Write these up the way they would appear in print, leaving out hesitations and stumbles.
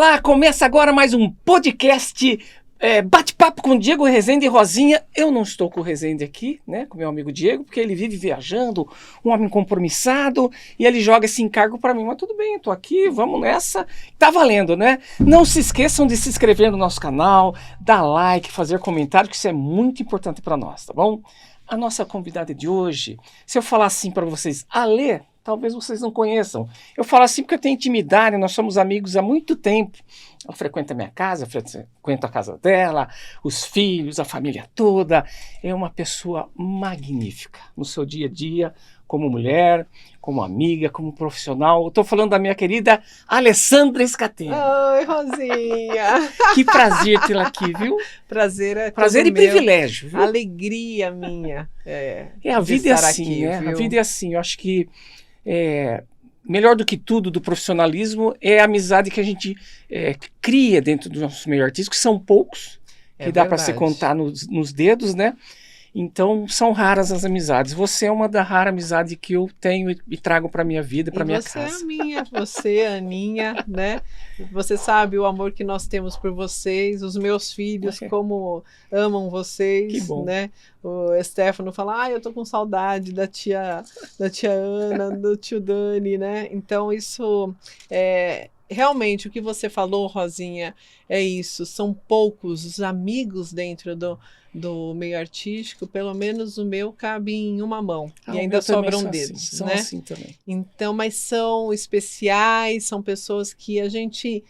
Olá, começa agora mais um podcast Bate-Papo com Diego Rezende e Rosinha. Eu não estou com o Rezende aqui, né, com meu amigo Diego, porque ele vive viajando, um homem compromissado, e ele joga esse encargo para mim. Mas tudo bem, eu tô aqui, vamos nessa. Tá valendo, né? Não se esqueçam de se inscrever no nosso canal, dar like, fazer comentário, que isso é muito importante para nós, tá bom? A nossa convidada de hoje, se eu falar assim para vocês, Alê, talvez vocês não conheçam. Eu falo assim porque eu tenho intimidade, nós somos amigos há muito tempo. Ela frequenta a minha casa, eu frequento a casa dela, os filhos, a família toda. É uma pessoa magnífica no seu dia a dia, como mulher, como amiga, como profissional. Eu estou falando da minha querida Alessandra Scatena. Oi, Rosinha. Que prazer tê-la aqui, viu? Prazer é prazer e meu. Privilégio, viu? Alegria minha. A vida é assim, aqui, né? Viu? A vida é assim. Eu acho que melhor do que tudo do profissionalismo é a amizade que a gente cria dentro do nosso meio artístico, que são poucos, que dá para se contar nos dedos, né? Então, são raras as amizades. Você é uma da rara amizade que eu tenho e trago para minha vida, para minha casa. Você é a minha, você, a Aninha, né? Você sabe o amor que nós temos por vocês, os meus filhos, como amam vocês, que bom. Né? O Stefano fala, eu tô com saudade da tia Ana, do tio Dani, né? Então, isso realmente, o que você falou, Rosinha, é isso. São poucos os amigos dentro do meio artístico, pelo menos o meu cabe em uma mão. E ainda sobram dedos, são né? assim também. Então, mas são especiais, são pessoas que a gente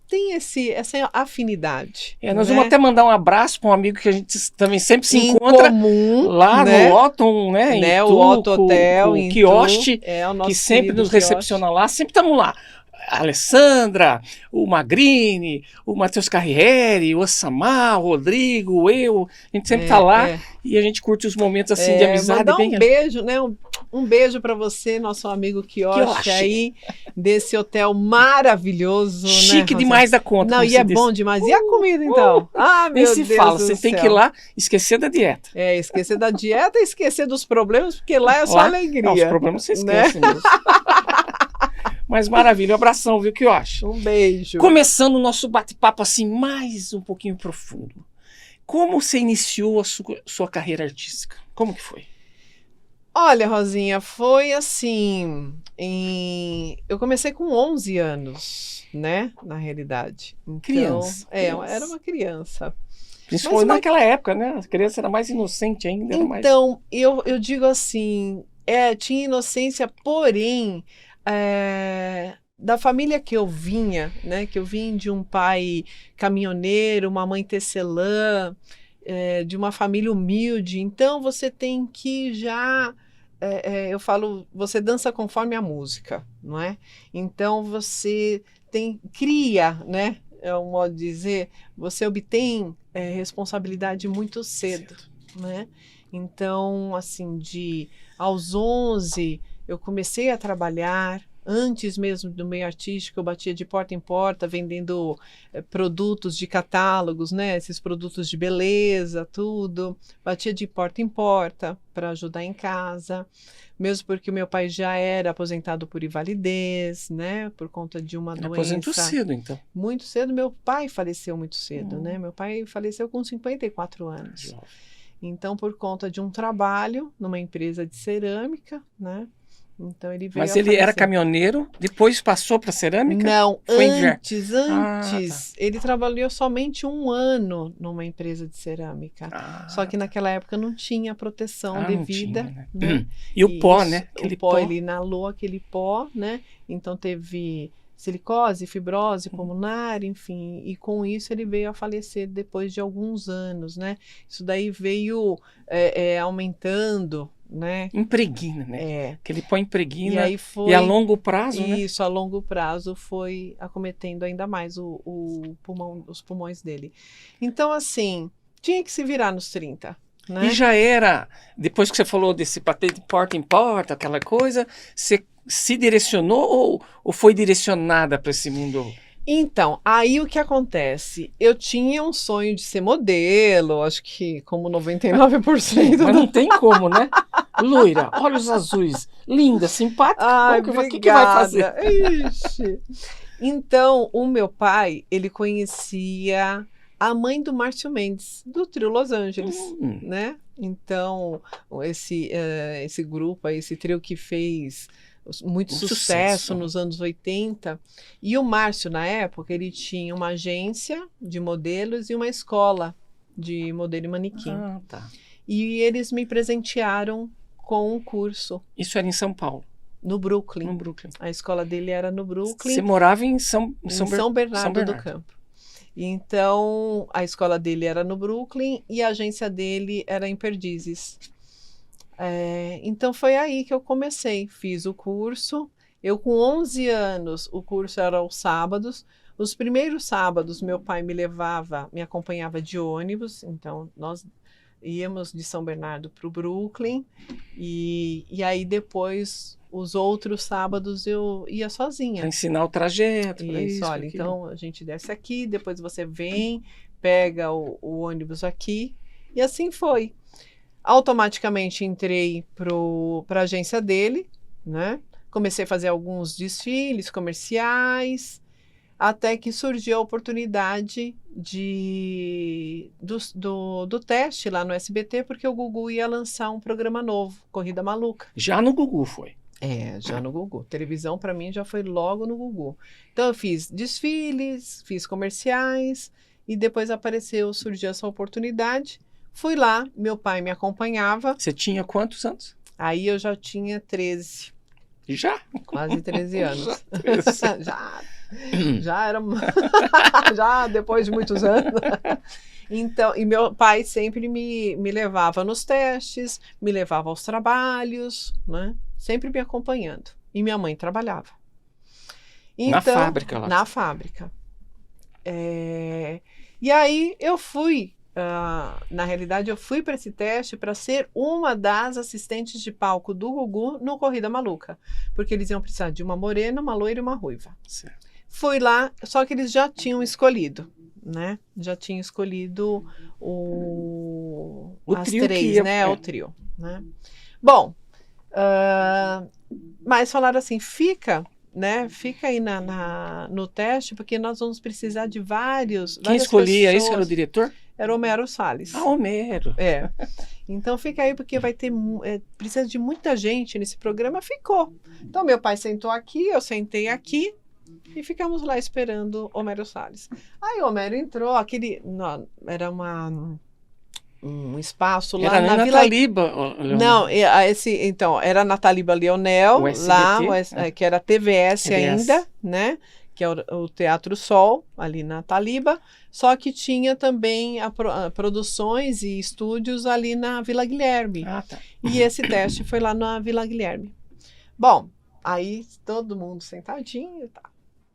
tem essa afinidade. Nós né? vamos até mandar um abraço para um amigo que a gente também sempre se encontra comum, lá né? no Otton, né? Em o Otto Hotel, o Quioste, o que sempre nos recepciona lá, sempre estamos lá. A Alessandra, o Magrini, o Matheus Carriere, o Ossamar, o Rodrigo, eu, a gente sempre está lá e a gente curte os momentos assim de amizade. Mandar um beijo, né? Um beijo para você, nosso amigo Quioste aí, desse hotel maravilhoso. Chique, né, demais da conta. Não, e bom demais. E a comida, então? Meu Deus fala, você tem que ir lá esquecer da dieta. Esquecer da dieta e esquecer dos problemas, porque lá é só alegria. Não, os problemas você esquece mesmo. Mas maravilha, um abração, viu, que eu acho? Um beijo. Começando o nosso bate-papo assim, mais um pouquinho profundo. Como você iniciou a sua carreira artística? Como que foi? Olha, Rosinha, foi assim, eu comecei com 11 anos, né, na realidade. Então, criança. Era uma criança. Principalmente naquela época, né? A criança era mais inocente ainda. Então, eu digo assim, tinha inocência, porém... da família que eu vinha, né, que eu vim de um pai caminhoneiro, uma mãe tecelã, de uma família humilde, então você tem que já, eu falo, você dança conforme a música, não é? Então você cria, né, é um modo de dizer, você obtém responsabilidade muito cedo, né? Então, assim, aos 11... eu comecei a trabalhar, antes mesmo do meio artístico, eu batia de porta em porta, vendendo produtos de catálogos, né? Esses produtos de beleza, tudo. Batia de porta em porta para ajudar em casa, mesmo porque o meu pai já era aposentado por invalidez, né? Por conta de uma doença. Aposentou cedo, então. Muito cedo. Meu pai faleceu muito cedo, né? Meu pai faleceu com 54 anos. Então, por conta de um trabalho numa empresa de cerâmica, né? Então ele veio. Mas ele era caminhoneiro, depois passou para cerâmica? Não, antes. Tá. Ele trabalhou somente 1 ano numa empresa de cerâmica. Só que naquela época não tinha proteção devida. Não tinha, né? E o pó, né? Aquele pó, ele inalou aquele pó, né? Então teve silicose, fibrose pulmonar, enfim, e com isso ele veio a falecer depois de alguns anos, né? Isso daí veio aumentando, né? Impregna, né? Aquele pó impregna. E a longo prazo, né? Isso, a longo prazo foi acometendo ainda mais os pulmões dele. Então, assim, tinha que se virar nos 30. Né? E já era, depois que você falou desse bater de porta em porta, aquela coisa, você se direcionou ou foi direcionada para esse mundo? Então, aí o que acontece? Eu tinha um sonho de ser modelo, acho que como 99%. Mas não tem como, né? Loira, olhos azuis, linda, simpática. Ai, o que vai fazer? Ixi. Então, o meu pai, ele conhecia a mãe do Márcio Mendes, do trio Los Angeles, né? Então, esse grupo, aí, esse trio que fez muito sucesso nos anos 80. E o Márcio, na época, ele tinha uma agência de modelos e uma escola de modelo e manequim. Ah, tá. E eles me presentearam com um curso. Isso era em São Paulo? No Brooklyn. No Brooklyn. A escola dele era no Brooklyn. Você morava em São Bernardo do Campo. Então, a escola dele era no Brooklyn e a agência dele era em Perdizes. Então, foi aí que eu comecei. Fiz o curso. Eu, com 11 anos, o curso era aos sábados. Os primeiros sábados, meu pai me acompanhava de ônibus. Então, nós íamos de São Bernardo para o Brooklyn. E aí, depois, os outros sábados, eu ia sozinha. Para ensinar o trajeto. Isso, olha, então a gente desce aqui, depois você vem, pega o ônibus aqui. E assim foi. Automaticamente entrei para a agência dele, né? Comecei a fazer alguns desfiles comerciais, até que surgiu a oportunidade do teste lá no SBT, porque o Gugu ia lançar um programa novo, Corrida Maluca. Já no Gugu foi? Já no Gugu. Televisão, para mim, já foi logo no Gugu. Então, eu fiz desfiles, fiz comerciais, e depois surgiu essa oportunidade. Fui lá, meu pai me acompanhava. Você tinha quantos anos? Aí eu já tinha 13. Já? Quase 13 anos. Já era... já depois de muitos anos. Então, e meu pai sempre me levava nos testes, me levava aos trabalhos, né? Sempre me acompanhando. E minha mãe trabalhava. Então, na fábrica lá? Na fábrica. E aí eu fui, na realidade, eu fui para esse teste para ser uma das assistentes de palco do Gugu no Corrida Maluca. Porque eles iam precisar de uma morena, uma loira e uma ruiva. Certo. Fui lá, só que eles já tinham escolhido, né? Já tinham escolhido as trio três, né? O trio, né? Bom, mas falaram assim, fica aí no teste, porque nós vamos precisar de várias escolhia pessoas. isso? Era o diretor? Era Homero Salles. Homero. Então fica aí, porque precisa de muita gente nesse programa. Ficou. Então meu pai sentou aqui, eu sentei aqui, e ficamos lá esperando Homero Salles. Aí o Homero entrou, era um espaço lá na Vila... Taliba. Não, então, era na Taliba Leonel, lá, que era TVS ainda, né? Que é o Teatro Sol, ali na Taliba, só que tinha também produções e estúdios ali na Vila Guilherme. Tá. E esse teste foi lá na Vila Guilherme. Bom, aí todo mundo sentadinho, tá.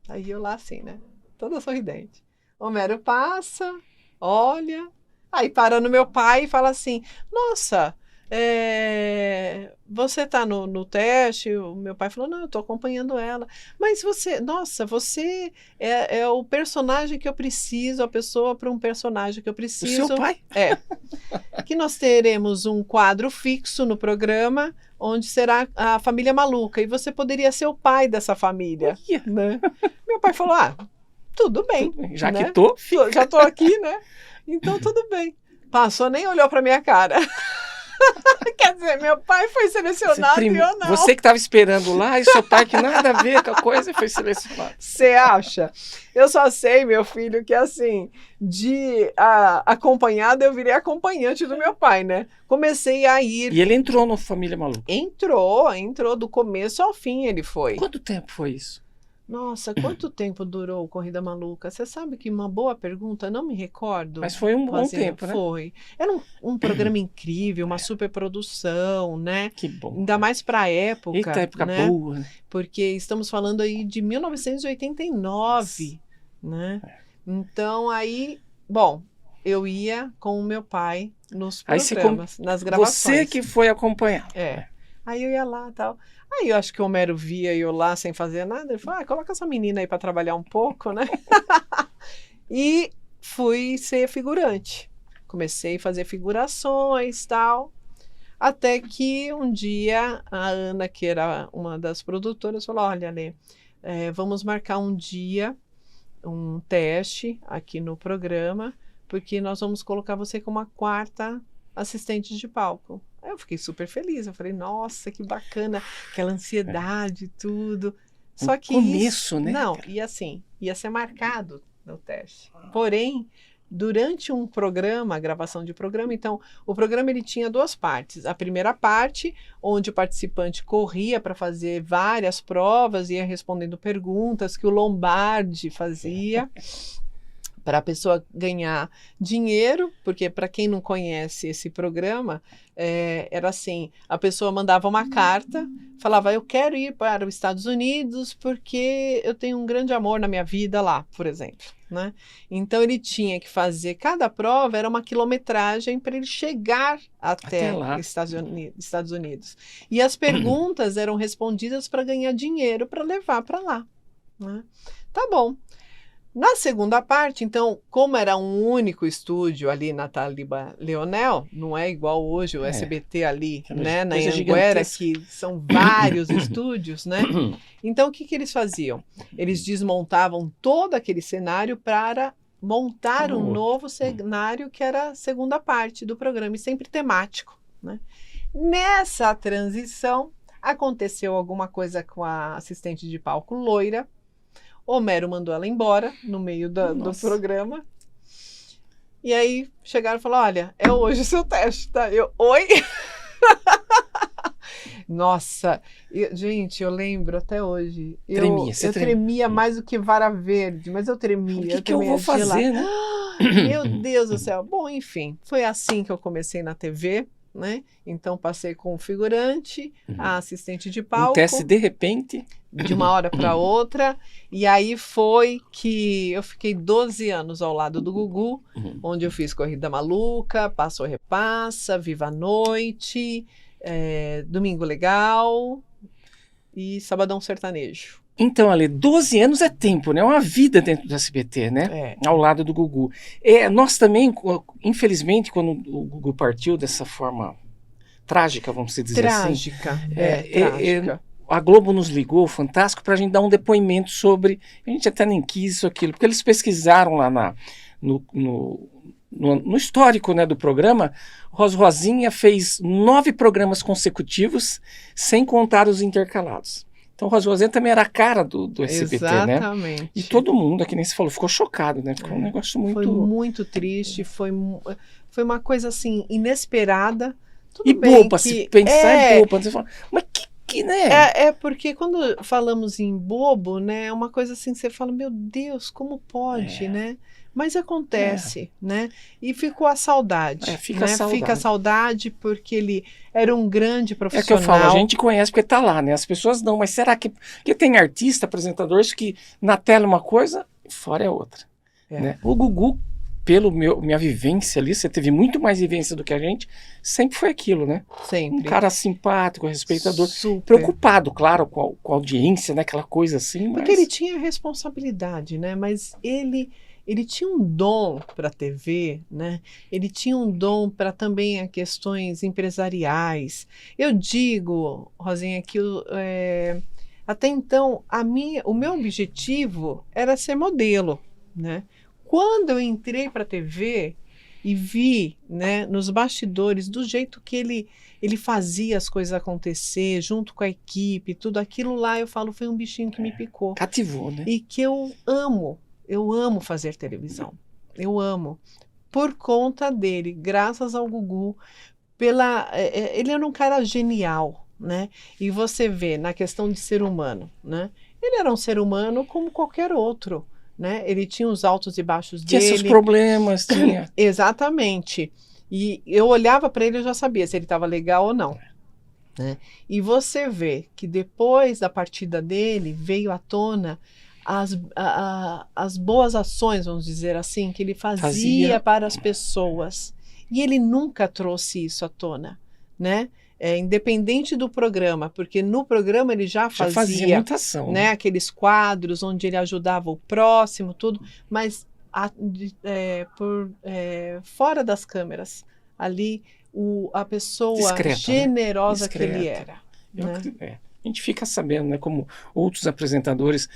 Aí eu lá assim, né? Toda sorridente. Homero passa, olha, aí para no meu pai e fala assim, nossa, você tá no teste? O meu pai falou, não, eu tô acompanhando ela. Mas você é o personagem que eu preciso, a pessoa para um personagem que eu preciso. O seu pai? Que nós teremos um quadro fixo no programa, onde será a família maluca, e você poderia ser o pai dessa família. Né? Meu pai falou, tudo bem. Já né? que já tô aqui, né? Então tudo bem. Passou, nem olhou pra minha cara. Quer dizer, meu pai foi selecionado e eu não. Você que estava esperando lá, e seu pai que nada a ver com a coisa foi selecionado. Você acha? Eu só sei, meu filho, que assim, acompanhada, eu virei acompanhante do meu pai, né? Comecei a ir. E ele entrou no Família Maluca? Entrou, do começo ao fim ele foi. Quanto tempo foi isso? Nossa, quanto tempo durou Corrida Maluca? Você sabe que uma boa pergunta, não me recordo. Mas foi um bom tempo, né? Foi. Era um programa incrível, uma superprodução, né? Que bom. Ainda mais para a época. Eita, época né? boa. Né? Porque estamos falando aí de 1989, né? Então aí, bom, eu ia com o meu pai nos programas, nas gravações. Você que foi acompanhar. Aí eu ia lá e tal. Aí eu acho que o Homero via eu lá sem fazer nada. Ele falou, coloca essa menina aí para trabalhar um pouco, né? E fui ser figurante. Comecei a fazer figurações e tal. Até que um dia a Ana, que era uma das produtoras, falou, olha, Lê, vamos marcar um dia, um teste aqui no programa, porque nós vamos colocar você como a quarta assistente de palco. Aí eu fiquei super feliz, eu falei, nossa, que bacana, aquela ansiedade, tudo. Só que começo, né? Não, e assim, ia ser marcado no teste. Porém, durante um programa, a gravação de programa, então, o programa ele tinha duas partes. A primeira parte, onde o participante corria para fazer várias provas, ia respondendo perguntas que o Lombardi fazia, para a pessoa ganhar dinheiro, porque para quem não conhece esse programa, era assim, a pessoa mandava uma carta, falava, eu quero ir para os Estados Unidos porque eu tenho um grande amor na minha vida lá, por exemplo, né? Então ele tinha que fazer, cada prova era uma quilometragem para ele chegar até lá. Estados Unidos. E as perguntas eram respondidas para ganhar dinheiro para levar para lá, né? Tá bom. Na segunda parte, então, como era um único estúdio ali na Taliba Leonel, não é igual hoje o SBT ali, né, na Anhanguera, que são vários estúdios, né? Então, o que eles faziam? Eles desmontavam todo aquele cenário para montar um novo cenário que era a segunda parte do programa, e sempre temático, né? Nessa transição, aconteceu alguma coisa com a assistente de palco loira. Homero mandou ela embora no meio do programa. E aí chegaram e falaram, olha, é hoje o seu teste, tá? Eu, oi? Nossa, gente, eu lembro até hoje. Eu tremia mais do que vara verde, mas eu tremia. O que eu vou fazer, né? Meu Deus do céu. Bom, enfim, foi assim que eu comecei na TV, né? Então passei com o figurante, a assistente de palco. Um teste de repente. De uma hora para outra, e aí foi que eu fiquei 12 anos ao lado do Gugu, onde eu fiz Corrida Maluca, Passa ou Repassa, Viva a Noite, Domingo Legal e Sabadão Sertanejo. Então, Ale, 12 anos é tempo, né? É uma vida dentro do SBT, né? Ao lado do Gugu. Nós também, infelizmente, quando o Gugu partiu dessa forma trágica, vamos dizer assim. Trágica. A Globo nos ligou, fantástico, para a gente dar um depoimento sobre... A gente até nem quis isso, aquilo, porque eles pesquisaram lá no histórico, né, do programa. Rosinha fez 9 programas consecutivos, sem contar os intercalados. Então, Rosinha também era a cara do SBT, exatamente, né? E todo mundo, que nem você falou, ficou chocado, né? Ficou um negócio muito... Foi muito triste, foi uma coisa, assim, inesperada. Tudo e bem boba, se pensar é boba. Você fala, mas que né? Porque quando falamos em bobo, né, é uma coisa assim, você fala, meu Deus, como pode, né? Mas acontece, né? E ficou a saudade. Fica a saudade porque ele era um grande profissional. É que eu falo, a gente conhece porque tá lá, né? As pessoas não, mas será que tem artista, apresentadores que na tela é uma coisa, fora é outra. Né? O Gugu, pelo minha vivência ali, você teve muito mais vivência do que a gente, sempre foi aquilo, né? Sempre. Um cara simpático, respeitador, super preocupado, claro, com a audiência, né? Aquela coisa assim. Mas... Porque ele tinha responsabilidade, né? Mas ele tinha um dom para a TV, né? Ele tinha um dom para também questões empresariais. Eu digo, Rosinha, que até então o meu objetivo era ser modelo, né? Quando eu entrei para a TV e vi, né, nos bastidores, do jeito que ele fazia as coisas acontecer, junto com a equipe, tudo aquilo lá, eu falo, foi um bichinho que me picou. Cativou, né? E que eu amo fazer televisão. Eu amo. Por conta dele, graças ao Gugu, ele era um cara genial, né? E você vê, na questão de ser humano, né? Ele era um ser humano como qualquer outro. Né? Ele tinha os altos e baixos dele. Tinha seus problemas, tinha. Exatamente. E eu olhava para ele e já sabia se ele estava legal ou não. Né? E você vê que depois da partida dele veio à tona as boas ações, vamos dizer assim, que ele fazia para as pessoas. E ele nunca trouxe isso à tona, né? Independente do programa, porque no programa ele já fazia muita ação, né? Aqueles quadros onde ele ajudava o próximo, tudo, mas fora das câmeras, ali a pessoa discreta, generosa, né? que ele era. A gente fica sabendo, né, como outros apresentadores.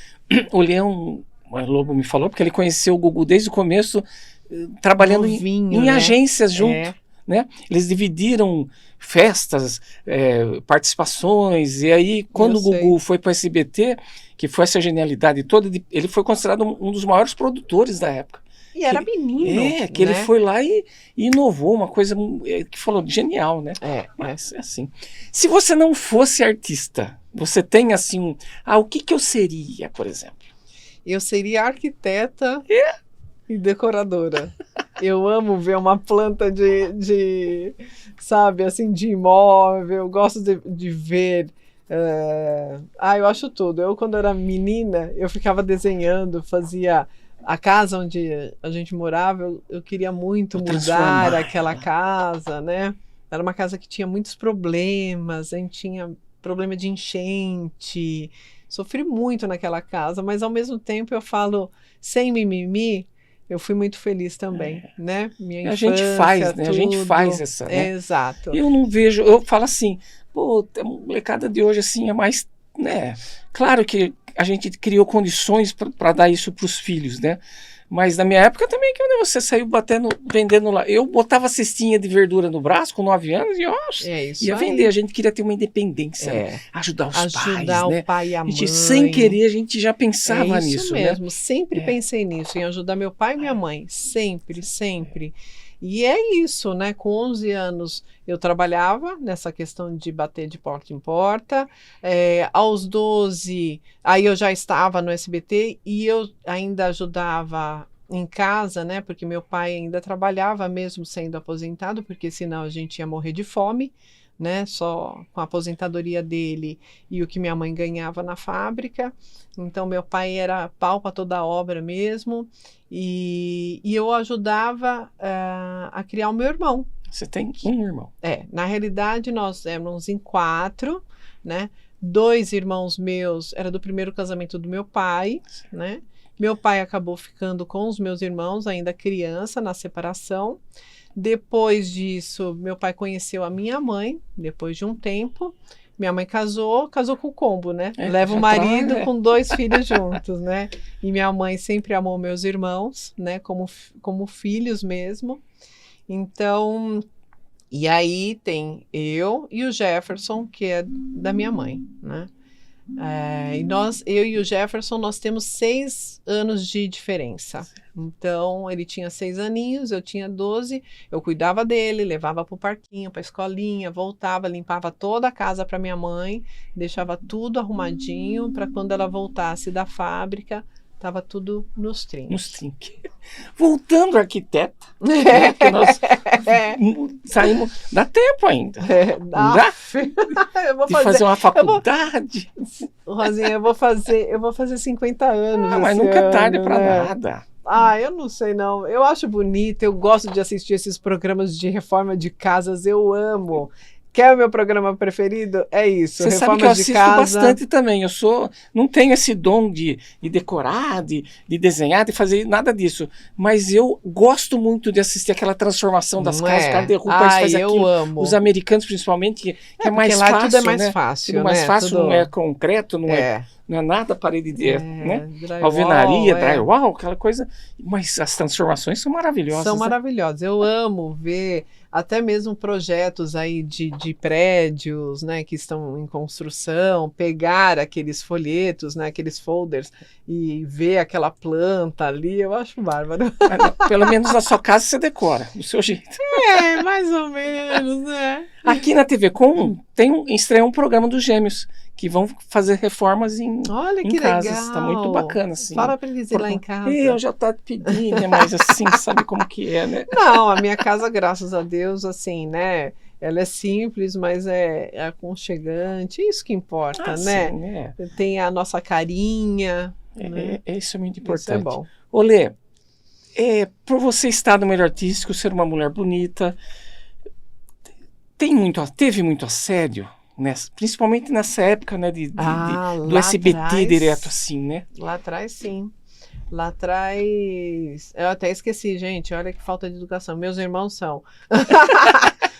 O Leão Lobo me falou, porque ele conheceu o Gugu desde o começo, trabalhando Novinho, em né? agências junto. É. Né? Eles dividiram festas, participações, e aí quando Eu o Gugu sei. foi para o SBT, que foi essa genialidade toda, ele foi considerado um dos maiores produtores da época. E era menino, Que ele né? foi lá e inovou uma coisa que falou genial, né? Mas é assim. Se você não fosse artista, você tem assim, o que eu seria, por exemplo? Eu seria arquiteta e decoradora. Eu amo ver uma planta sabe, assim, de imóvel. Eu gosto de ver. Eu acho tudo. Eu, quando era menina, eu ficava desenhando, fazia a casa onde a gente morava. Eu queria muito mudar aquela casa, né? Era uma casa que tinha muitos problemas. A gente tinha problema de enchente. Sofri muito naquela casa, mas ao mesmo tempo eu falo sem mimimi. Eu fui muito feliz também, né? Minha infância, a gente faz, né? tudo. A gente faz essa, né? Exato. Eu não vejo, eu falo assim, pô, a molecada de hoje assim é mais, né? Claro que a gente criou condições para dar isso para os filhos, né? Mas na minha época também, que você saiu vendendo lá. Eu botava cestinha de verdura no braço com 9 anos e ia vender. A gente queria ter uma independência, né? Ajudar os pais, ajudar o pai e a mãe. Sem querer, a gente já pensava nisso, isso mesmo, sempre pensei nisso, em ajudar meu pai e minha mãe. Sempre, sempre. E é isso, né? Com 11 anos eu trabalhava nessa questão de bater de porta em porta. Aos 12, aí eu já estava no SBT e eu ainda ajudava em casa, né? Porque meu pai ainda trabalhava mesmo sendo aposentado, porque senão a gente ia morrer de fome, né? Só com a aposentadoria dele e o que minha mãe ganhava na fábrica. Então meu pai era pau para toda a obra mesmo. E eu ajudava a criar o meu irmão. Você tem um irmão? Na realidade nós éramos em 4, né? 2 irmãos meus era do primeiro casamento do meu pai, né? Meu pai acabou ficando com os meus irmãos ainda criança na separação. Depois disso, meu pai conheceu a minha mãe, depois de um tempo. Minha mãe casou com o combo, né? Leva o marido com 2 filhos juntos, né? E minha mãe sempre amou meus irmãos, né? Como filhos mesmo. Então, e aí tem eu e o Jefferson, que é da minha mãe, né? Eu e o Jefferson, nós temos 6 anos de diferença. Então, ele tinha 6 aninhos, eu tinha 12. Eu cuidava dele, levava para o parquinho, para a escolinha, voltava, limpava toda a casa para minha mãe, deixava tudo arrumadinho para quando ela voltasse da fábrica, estava tudo nos trinques. Voltando arquiteta, né, que nós saímos, dá tempo ainda. Dá? Eu vou fazer uma faculdade. Rosinha, eu vou fazer 50 anos. Mas nunca é tarde para nada. Eu não sei não. Eu acho bonito, eu gosto de assistir esses programas de reforma de casas, eu amo. Quer o meu programa preferido? É isso. Você sabe que eu assisto bastante também. Não tenho esse dom de decorar, de desenhar, de fazer nada disso. Mas eu gosto muito de assistir aquela transformação das casas. O cara derruba, faz aquilo. Amo. Os americanos, principalmente, que é mais fácil. Tudo é mais fácil. Tudo mais fácil, não é concreto, não é nada parede de né? Alvenaria, drywall, aquela coisa. Mas as transformações são maravilhosas. São maravilhosas. Eu amo ver até mesmo projetos aí de prédios, né, que estão em construção, pegar aqueles folhetos, né, aqueles folders e ver aquela planta ali, eu acho bárbaro. Pelo menos na sua casa você decora, do seu jeito. Mais ou menos, né? Aqui na TV Com estreia um programa dos Gêmeos, que vão fazer reformas em casas. Legal. Tá muito bacana, assim. Fala pra eles ir lá em casa. Eu já tá pedindo, mas assim, sabe como que é, né? Não, a minha casa, graças a Deus, assim, né? Ela é simples, mas é aconchegante. Isso que importa, né? Sim, né? Tem a nossa carinha. Né? Isso é muito importante. Isso é bom. Olê, por você estar no meio artístico, ser uma mulher bonita, teve muito assédio? Principalmente nessa época, né, do SBT atrás, direto assim, né? Lá atrás, sim. Lá atrás... Eu até esqueci, gente. Olha que falta de educação. Meus irmãos são...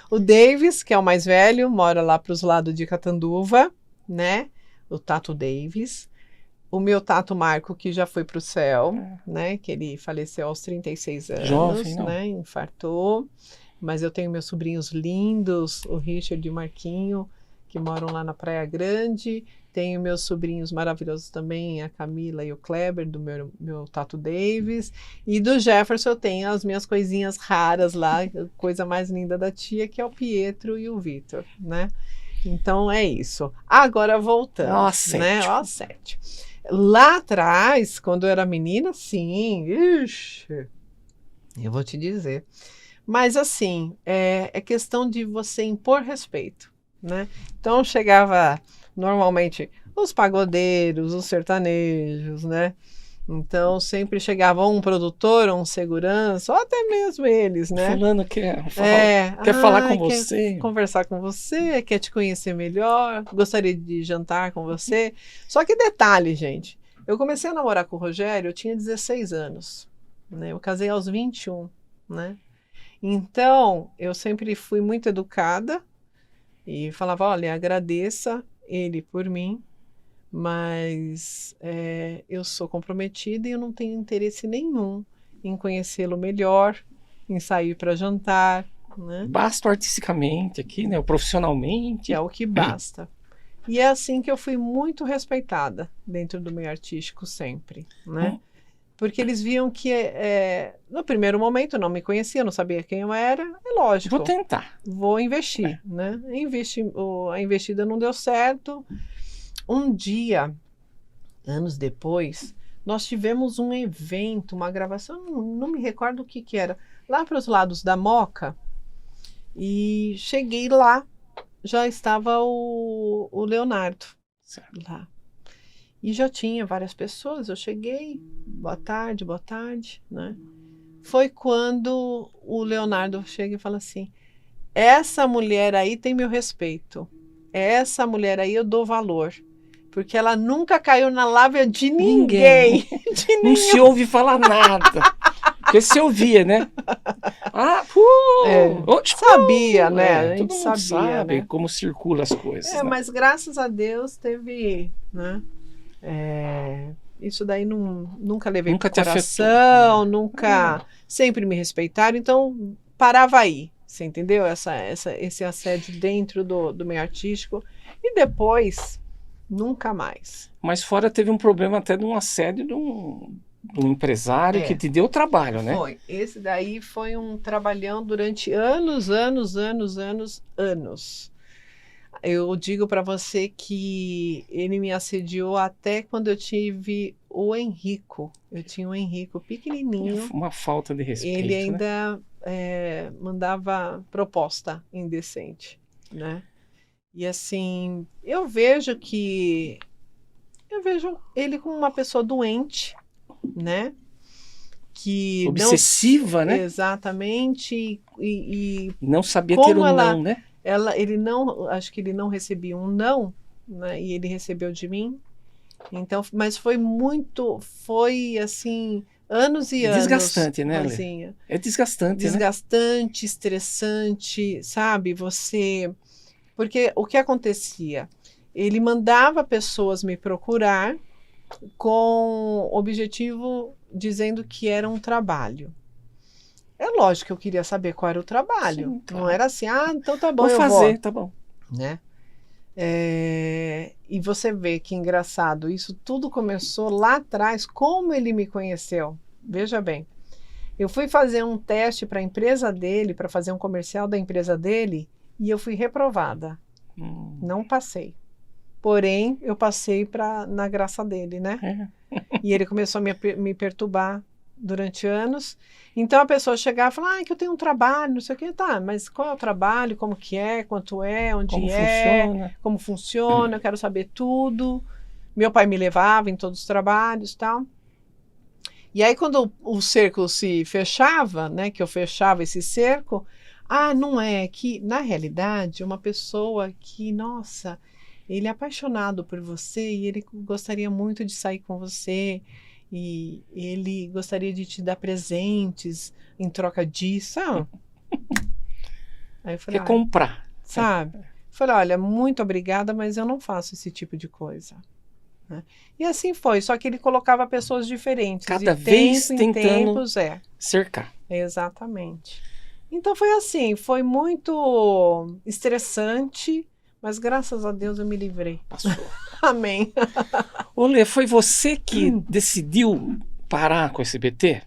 O Davis, que é o mais velho, mora lá para os lados de Catanduva, né? o Tato Davis, o meu Tato Marco, que já foi para o céu, né? Que ele faleceu aos 36 anos, Jovem, não. né? Infartou. Mas eu tenho meus sobrinhos lindos, o Richard e o Marquinho, que moram lá na Praia Grande. Tenho meus sobrinhos maravilhosos também, a Camila e o Kleber, do meu Tato Davis. E do Jefferson eu tenho as minhas coisinhas raras lá, a coisa mais linda da tia, que é o Pietro e o Vitor, né? Então é isso. Agora voltando, Nossa, né? Ó, 7. Lá atrás, quando eu era menina, sim, ixi, eu vou te dizer. Mas assim, é questão de você impor respeito, né? Então chegava normalmente os pagodeiros, os sertanejos, né? Então sempre chegava um produtor, um segurança, ou até mesmo eles, né? fulano quer falar com Quer você. conversar com você, quer te conhecer melhor, gostaria de jantar com você. Só que detalhe, gente, eu comecei a namorar com o Rogério, eu tinha 16 anos, né? Eu casei aos 21, né? Então, eu sempre fui muito educada e falava, olha, agradeça ele por mim, mas eu sou comprometida e eu não tenho interesse nenhum em conhecê-lo melhor, em sair para jantar, né? Basta artisticamente aqui, né? Profissionalmente. É o que basta. E é assim que eu fui muito respeitada dentro do meio artístico sempre, né? Porque eles viam que, no primeiro momento, eu não me conhecia, não sabia quem eu era, é lógico. Vou tentar. Vou investir, né? A investida não deu certo. Um dia, anos depois, nós tivemos um evento, uma gravação, não me recordo o que era, lá para os lados da Moca, e cheguei lá, já estava o Leonardo lá. E já tinha várias pessoas, eu cheguei, boa tarde, né? Foi quando o Leonardo chega e fala assim, essa mulher aí tem meu respeito, essa mulher aí eu dou valor, porque ela nunca caiu na lábia de ninguém. De não se ouve falar nada, porque se ouvia, né? Sabia, né? A gente todo mundo sabia, sabe, né? como circulam as coisas. Né? Mas graças a Deus teve, né? Isso daí nunca levei pro coração, nunca, sempre me respeitaram, então parava aí, você entendeu? Esse assédio dentro do meio artístico, e depois, nunca mais. Mas fora teve um problema até de um assédio de um empresário que te deu trabalho, né? Foi, esse daí foi um trabalhão durante anos. Eu digo para você que ele me assediou até quando eu tive o Henrico. Eu tinha o Henrico pequenininho. Uma falta de respeito. Ele ainda mandava proposta indecente, né? E assim, eu vejo ele como uma pessoa doente, né? Que obsessiva, né? Exatamente. E não sabia ter um não, né? Acho que ele não recebia um não, né? E ele recebeu de mim. Então, mas foi assim, anos e anos. Desgastante, né, Rosinha? É desgastante, Desgastante, estressante, sabe? Porque o que acontecia? Ele mandava pessoas me procurar com objetivo dizendo que era um trabalho. É lógico que eu queria saber qual era o trabalho. Sim, claro. Não era assim, então tá bom, vou fazer, tá bom. Né? E você vê que engraçado, isso tudo começou lá atrás, como ele me conheceu. Veja bem, eu fui fazer um teste para a empresa dele, para fazer um comercial da empresa dele, e eu fui reprovada. Não passei. Porém, eu passei na graça dele, né? E ele começou a me perturbar durante anos. Então a pessoa chegava e falava, que eu tenho um trabalho, não sei o que, tá, mas qual é o trabalho, como que é, quanto é, onde como funciona, eu quero saber tudo. Meu pai me levava em todos os trabalhos e tal. E aí quando o cerco se fechava, né, que eu fechava esse cerco, não é que, na realidade, uma pessoa que, nossa, ele é apaixonado por você e ele gostaria muito de sair com você e ele gostaria de te dar presentes em troca disso. Aí eu falei, quer comprar. Sabe? Falei, olha, muito obrigada, mas eu não faço esse tipo de coisa. Né? E assim foi, só que ele colocava pessoas diferentes. Cada de vez tempo em tentando tempos, cercar. exatamente. Então foi assim, foi muito estressante, mas graças a Deus eu me livrei. Passou. Amém. Ô, Lê, foi você que decidiu parar com o SBT?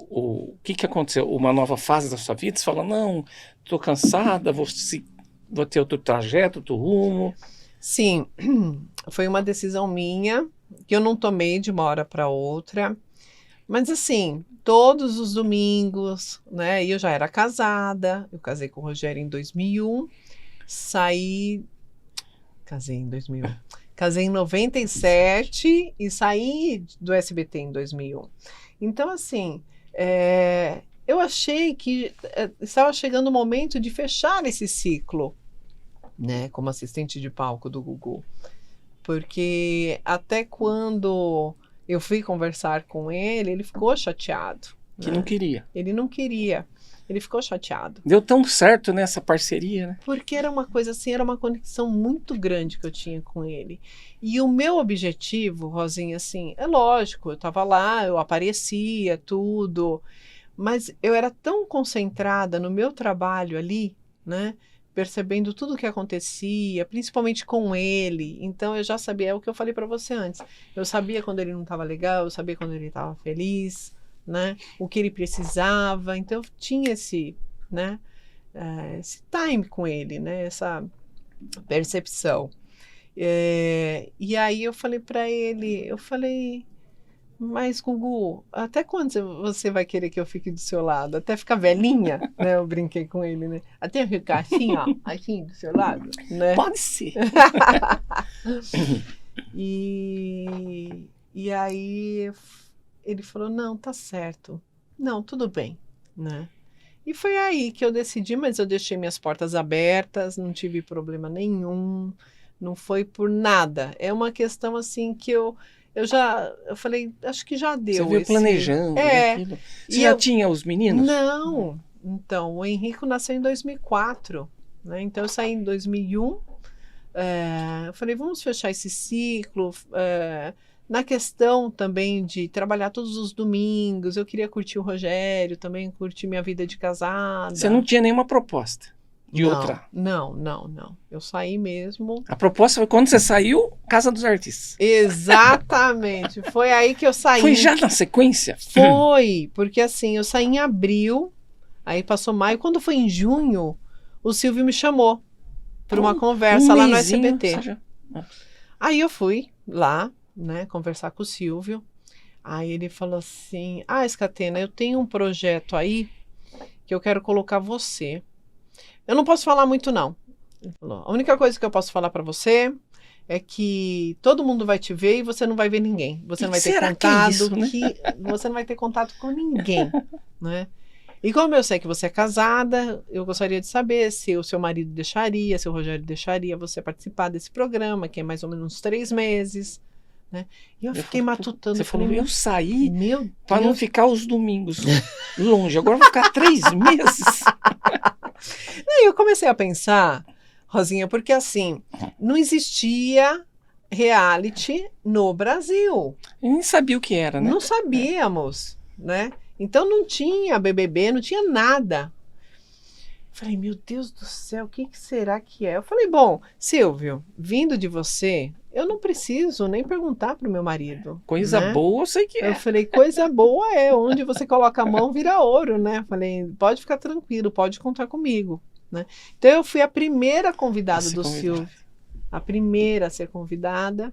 O que aconteceu? Uma nova fase da sua vida? Você falou, não, estou cansada, vou ter outro trajeto, outro rumo. Sim, foi uma decisão minha, que eu não tomei de uma hora para outra. Mas assim, todos os domingos, né? E eu já era casada, eu casei com o Rogério em 2001, casei em 2001, casei em 97 e saí do SBT em 2001. Então assim, eu achei que estava chegando o momento de fechar esse ciclo, né? Como assistente de palco do Gugu. Porque até quando eu fui conversar com ele ficou chateado. Que né? não queria. Ele não queria. Ele ficou chateado. Deu tão certo nessa parceria, né? Porque era uma coisa assim, era uma conexão muito grande que eu tinha com ele. E o meu objetivo, Rosinha, assim, é lógico, eu estava lá, eu aparecia, tudo, mas eu era tão concentrada no meu trabalho ali, né? Percebendo tudo o que acontecia, principalmente com ele. Então eu já sabia, é o que eu falei para você antes. Eu sabia quando ele não estava legal, eu sabia quando ele estava feliz, né? O que ele precisava. Então eu tinha esse, né? Esse time com ele, né? Essa percepção. E aí eu falei para ele, mas Gugu, até quando você vai querer que eu fique do seu lado? Até ficar velhinha, né? Eu brinquei com ele, né? Até ficar assim, ó, assim do seu lado, né? Pode ser. E aí ele falou, não, tá certo. Não, tudo bem, né? E foi aí que eu decidi, mas eu deixei minhas portas abertas, não tive problema nenhum, não foi por nada. É uma questão assim que eu falei, acho que já deu. Você veio planejando, né, aquilo. Você já tinha os meninos? Não. Então, o Henrico nasceu em 2004, né? Então eu saí em 2001. Eu falei, vamos fechar esse ciclo. Na questão também de trabalhar todos os domingos, eu queria curtir o Rogério, também curtir minha vida de casada. Você não tinha nenhuma proposta de outra? Não. Eu saí mesmo. A proposta foi quando você saiu, Casa dos Artistas. Exatamente. Foi aí que eu saí. Foi já na sequência? Foi, porque assim, eu saí em abril, aí passou maio. Quando foi em junho, o Silvio me chamou para uma conversa lá no SBT. Aí eu fui lá, né, conversar com o Silvio. Aí ele falou assim, Scatena, eu tenho um projeto aí que eu quero colocar você. Eu não posso falar muito, não. Ele falou, a única coisa que eu posso falar para você é que todo mundo vai te ver e você não vai ver ninguém. Você não vai ter contato, você não vai ter contato com ninguém, né? E como eu sei que você é casada, eu gostaria de saber se o seu marido deixaria, se o Rogério deixaria você participar desse programa, que é mais ou menos uns 3 meses, né? E eu fiquei matutando. Você falou, eu saí para não ficar os domingos longe. Agora eu vou ficar 3 meses. E eu comecei a pensar, Rosinha, porque assim, não existia reality no Brasil. Eu nem sabia o que era, né? Não sabíamos, né? Então não tinha BBB, não tinha nada. Falei, meu Deus do céu, o que será que é? Eu falei, bom, Silvio, vindo de você, eu não preciso nem perguntar pro meu marido. Coisa boa, eu sei que é. Eu falei, coisa boa é, onde você coloca a mão vira ouro, né? Eu falei, pode ficar tranquilo, pode contar comigo, né? Então eu fui a primeira convidada do Silvio, a primeira a ser convidada.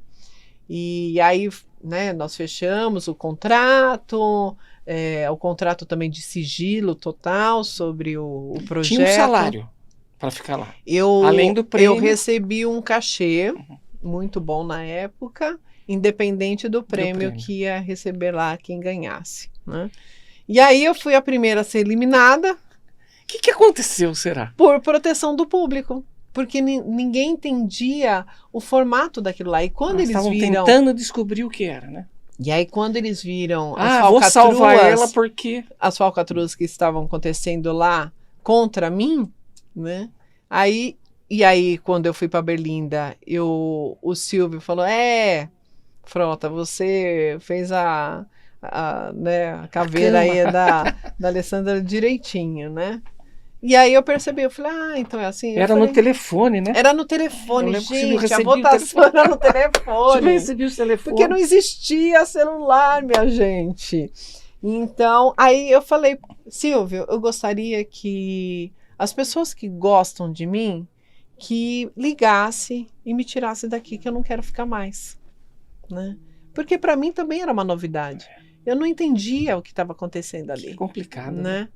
E aí, né, nós fechamos o contrato também de sigilo total sobre o projeto. Tinha um salário para ficar lá. Além do prêmio. Eu recebi um cachê muito bom na época, independente do prêmio que ia receber lá quem ganhasse, né? E aí eu fui a primeira a ser eliminada. O que aconteceu, será? Por proteção do público. Porque ninguém entendia o formato daquilo lá. E quando eles viram... Estavam tentando descobrir o que era, né? E aí, quando eles viram vou salvar ela porque... as falcatruas que estavam acontecendo lá contra mim, né? Aí E aí, quando eu fui para Berlinda, o Silvio falou, Frota, você fez né, a caveira aí da Alessandra direitinho, né? E aí eu percebi, eu falei, então é assim? Era no telefone, né? Era no telefone, Eu gente, a votação era no telefone. Eu recebi o telefone. Porque não existia celular, minha gente. Então, aí eu falei, Silvio, eu gostaria que as pessoas que gostam de mim, que ligasse e me tirasse daqui, que eu não quero ficar mais, né? Porque para mim também era uma novidade. Eu não entendia o que estava acontecendo ali. Que complicado, né?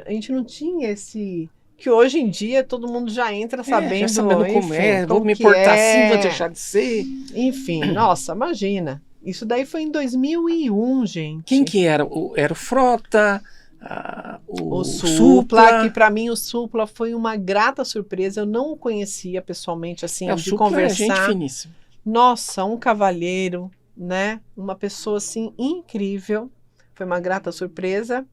A gente não tinha esse... Que hoje em dia todo mundo já entra sabendo, já sabendo como enfim, vou me portar assim, vou deixar de ser. Enfim, nossa, imagina. Isso daí foi em 2001, gente. Quem que era? Era o Frota, o Supla, que para mim o Supla foi uma grata surpresa. Eu não o conhecia pessoalmente, assim, o de Supla conversar. É gente finíssima. Nossa, um cavalheiro, né? Uma pessoa, assim, incrível. Foi uma grata surpresa.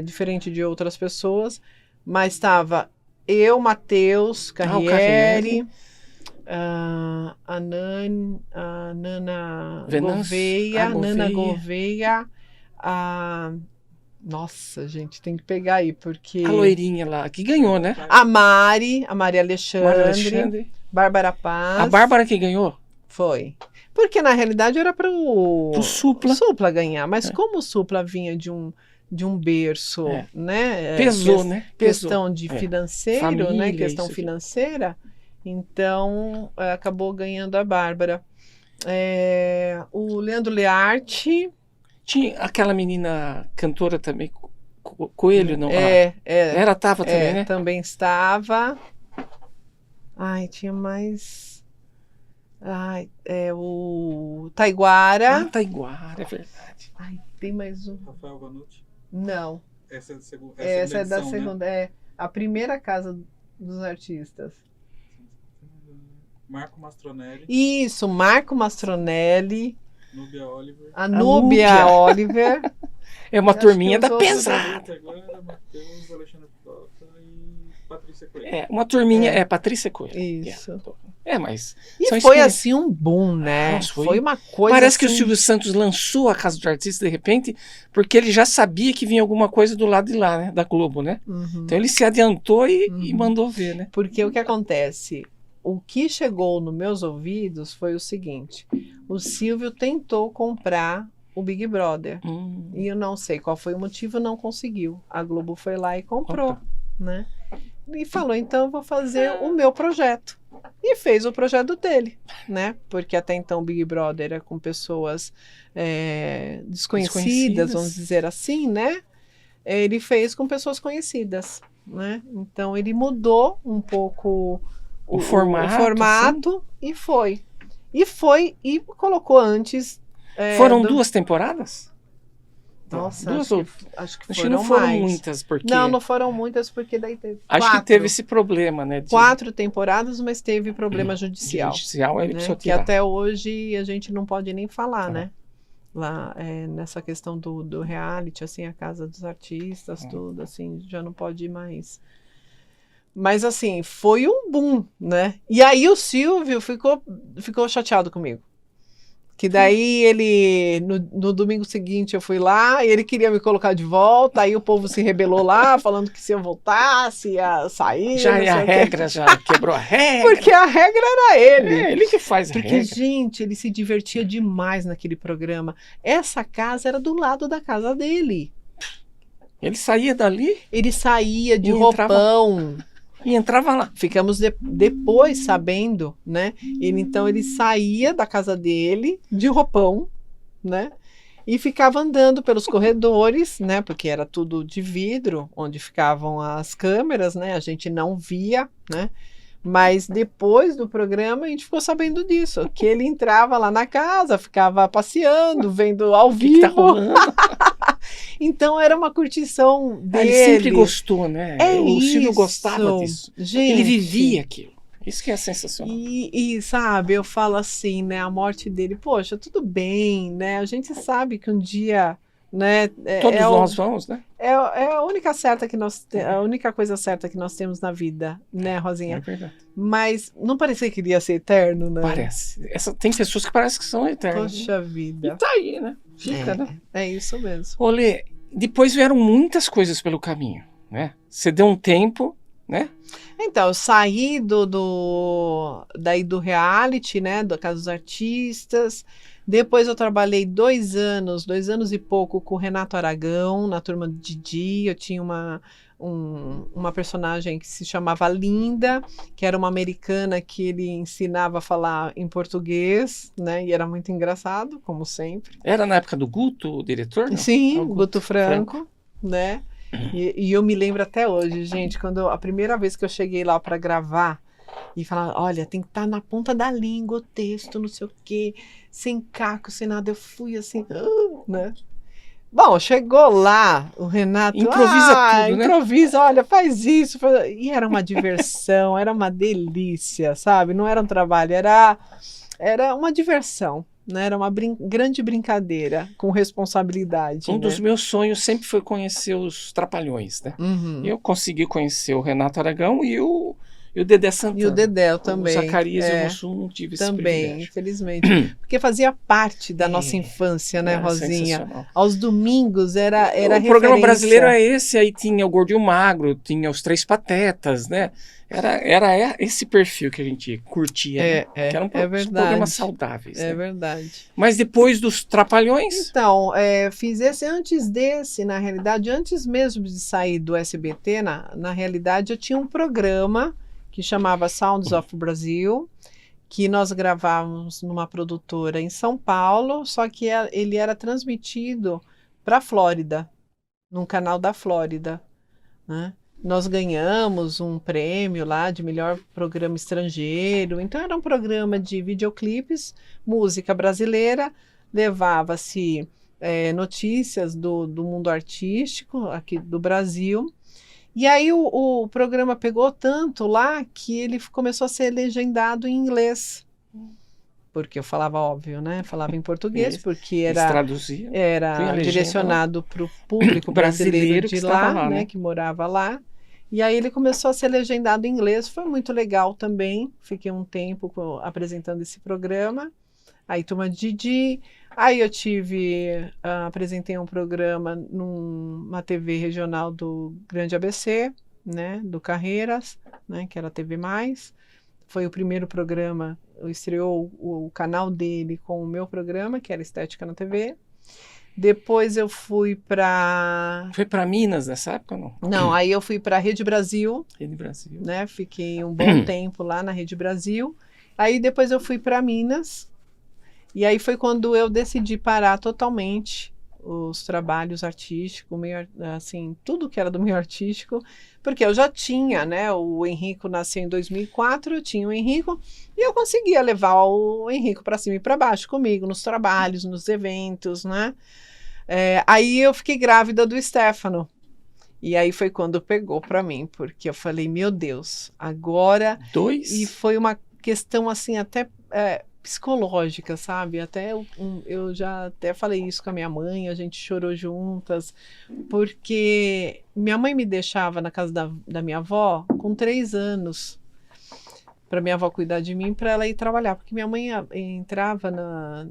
Diferente de outras pessoas, mas estava eu, Matheus Carriere, a Nana Gouveia, nossa, gente, tem que pegar aí, porque... A loirinha lá, que ganhou, né? A Maria Alexandre, Bárbara Paz. A Bárbara que ganhou? Foi. Porque, na realidade, era para o Supla ganhar, mas como o Supla vinha de um berço, né? Pesou, né? Questão de financeiro, família, né? Questão financeira. Então, acabou ganhando a Bárbara. O Leandro Learte. Tinha aquela menina cantora também, Coelho, não? Ela estava também, né? Também estava. Tinha mais... o Taiguara. Taiguara, é verdade. Tem mais um. Rafael Vanucci? Não. Essa é da segunda. Essa é da segunda. Né? A primeira casa dos artistas. Marco Mastronelli. Isso, Marco Mastronelli. Núbia Oliver. A Núbia Oliver. É uma turminha da pesada. Agora, Matheus, Alexandre Frota e Patrícia Coelho. Uma turminha, Patrícia Coelho. Isso. Mas... E foi assim um boom, né? Nossa, foi uma coisa Parece assim... que o Silvio Santos lançou a Casa do Artista de repente, porque ele já sabia que vinha alguma coisa do lado de lá, né? Da Globo, né? Uhum. Então ele se adiantou e mandou ver, né? Porque o que acontece? O que chegou nos meus ouvidos foi o seguinte: o Silvio tentou comprar o Big Brother. E eu não sei qual foi o motivo, não conseguiu. A Globo foi lá e comprou, né? E falou, então eu vou fazer o meu projeto. E fez o projeto dele, né? Porque até então o Big Brother era com pessoas desconhecidas, vamos dizer assim, né? Ele fez com pessoas conhecidas, né? Então ele mudou um pouco o formato e foi. E colocou antes... Foram 2 temporadas? Nossa, acho que foram não foram mais. Muitas, porque... Não foram muitas, porque daí teve Acho que teve esse problema, né? 4 temporadas, mas teve problema judicial. Né? Que até hoje a gente não pode nem falar, né? Lá, nessa questão do reality, assim, a Casa dos Artistas, tudo, assim, já não pode ir mais. Mas, assim, foi um boom, né? E aí o Silvio ficou chateado comigo. Que daí ele, no domingo seguinte eu fui lá, e ele queria me colocar de volta, aí o povo se rebelou lá, falando que se eu voltasse, ia sair. Já a regra, já quebrou a regra. Porque a regra era ele. Ele que faz a regra. Porque, gente, ele se divertia demais naquele programa. Essa casa era do lado da casa dele. Ele saía dali? Ele saía de roupão. E entrava lá. Ficamos depois sabendo, né? Então ele saía da casa dele de roupão, né? E ficava andando pelos corredores, né? Porque era tudo de vidro, onde ficavam as câmeras, né? A gente não via, né? Mas depois do programa a gente ficou sabendo disso, que ele entrava lá na casa, ficava passeando, vendo ao vivo. Que tá rolando? Então era uma curtição dele. Ele sempre gostou, né? O Silvio gostava disso. Gente, ele vivia aquilo. Isso que é sensacional. E sabe, eu falo assim, né? A morte dele, poxa, tudo bem, né? A gente sabe que um dia né? Todos nós vamos, né? É a única certa que a única coisa certa que nós temos na vida, né, É Rosinha? verdade. Mas não parecia que iria ser eterno, né? Parece. Tem pessoas que parecem que são eternas. Poxa E vida. tá aí, né? Fica, né? É isso mesmo. Olê, depois vieram muitas coisas pelo caminho, né? Você deu um tempo, né? Então, eu saí daí do reality, né, da Casa dos Artistas. Depois eu trabalhei 2 anos e pouco com o Renato Aragão, na turma do Didi. Eu tinha uma personagem que se chamava Linda, que era uma americana que ele ensinava a falar em português, né, e era muito engraçado, como sempre. Era na época do Guto, o diretor? Não? Sim, Ah, o Guto Franco, né? E eu me lembro até hoje, gente, quando a primeira vez que eu cheguei lá para gravar e falar, olha, tem que estar na ponta da língua o texto, não sei o quê, sem caco, sem nada, eu fui assim, né? Bom, chegou lá, o Renato Improvisa tudo, né? improvisa, olha, faz isso, e era uma diversão, era uma delícia, sabe? Não era um trabalho, era uma diversão. Né? Era uma grande brincadeira com responsabilidade. Um né? dos meus sonhos sempre foi conhecer os Trapalhões, né? Uhum. Eu consegui conhecer o Renato Aragão e o Dedé Santana. E o Dedé também. O Zacarias e o Mussum não tive esse também, privilégio. infelizmente. Porque fazia parte da nossa infância, né, Rosinha? Sensacional. Aos domingos era O referência. programa brasileiro é esse, aí tinha o Gordo e o Magro, tinha os Três Patetas, né? Era esse perfil que a gente curtia, né? Que eram programas saudáveis. É né? verdade. Mas depois dos Trapalhões... Então, fiz esse antes desse, na realidade, antes mesmo de sair do SBT, na realidade eu tinha um programa que chamava Sounds of Brazil, que nós gravávamos numa produtora em São Paulo, só que ele era transmitido para a Flórida, num canal da Flórida, né? Nós ganhamos um prêmio lá de melhor programa estrangeiro. Então era um programa de videoclipes, música brasileira, levava-se notícias do mundo artístico aqui do Brasil. E aí o programa pegou tanto lá que ele começou a ser legendado em inglês. Porque eu falava, óbvio, né? Falava em português, porque era direcionado para o público brasileiro de lá, né? Que morava lá. E aí ele começou a ser legendado em inglês, foi muito legal também. Fiquei um tempo apresentando esse programa. Aí turma de Didi. Aí eu apresentei um programa numa TV regional do Grande ABC, né? Do Carreiras, né? Que era a TV Mais. Foi o primeiro programa, estreou o canal dele com o meu programa, que era Estética na TV. Depois eu fui para... Foi para Minas nessa época ou não? Não, aí eu fui para a Rede Brasil. Rede Brasil. Né? Fiquei um bom tempo lá na Rede Brasil. Aí depois eu fui para Minas. E aí foi quando eu decidi parar totalmente os trabalhos artísticos, assim, tudo que era do meio artístico, porque eu já tinha, né? O Henrico nasceu em 2004, eu tinha o Henrico, e eu conseguia levar o Henrico para cima e para baixo comigo, nos trabalhos, nos eventos, né? Aí eu fiquei grávida do Stefano. E aí foi quando pegou para mim, porque eu falei, meu Deus, agora... E foi uma questão, assim, até... psicológica, sabe? Até eu já até falei isso com a minha mãe, a gente chorou juntas, porque minha mãe me deixava na casa da minha avó com 3 anos, para minha avó cuidar de mim, para ela ir trabalhar, porque minha mãe entrava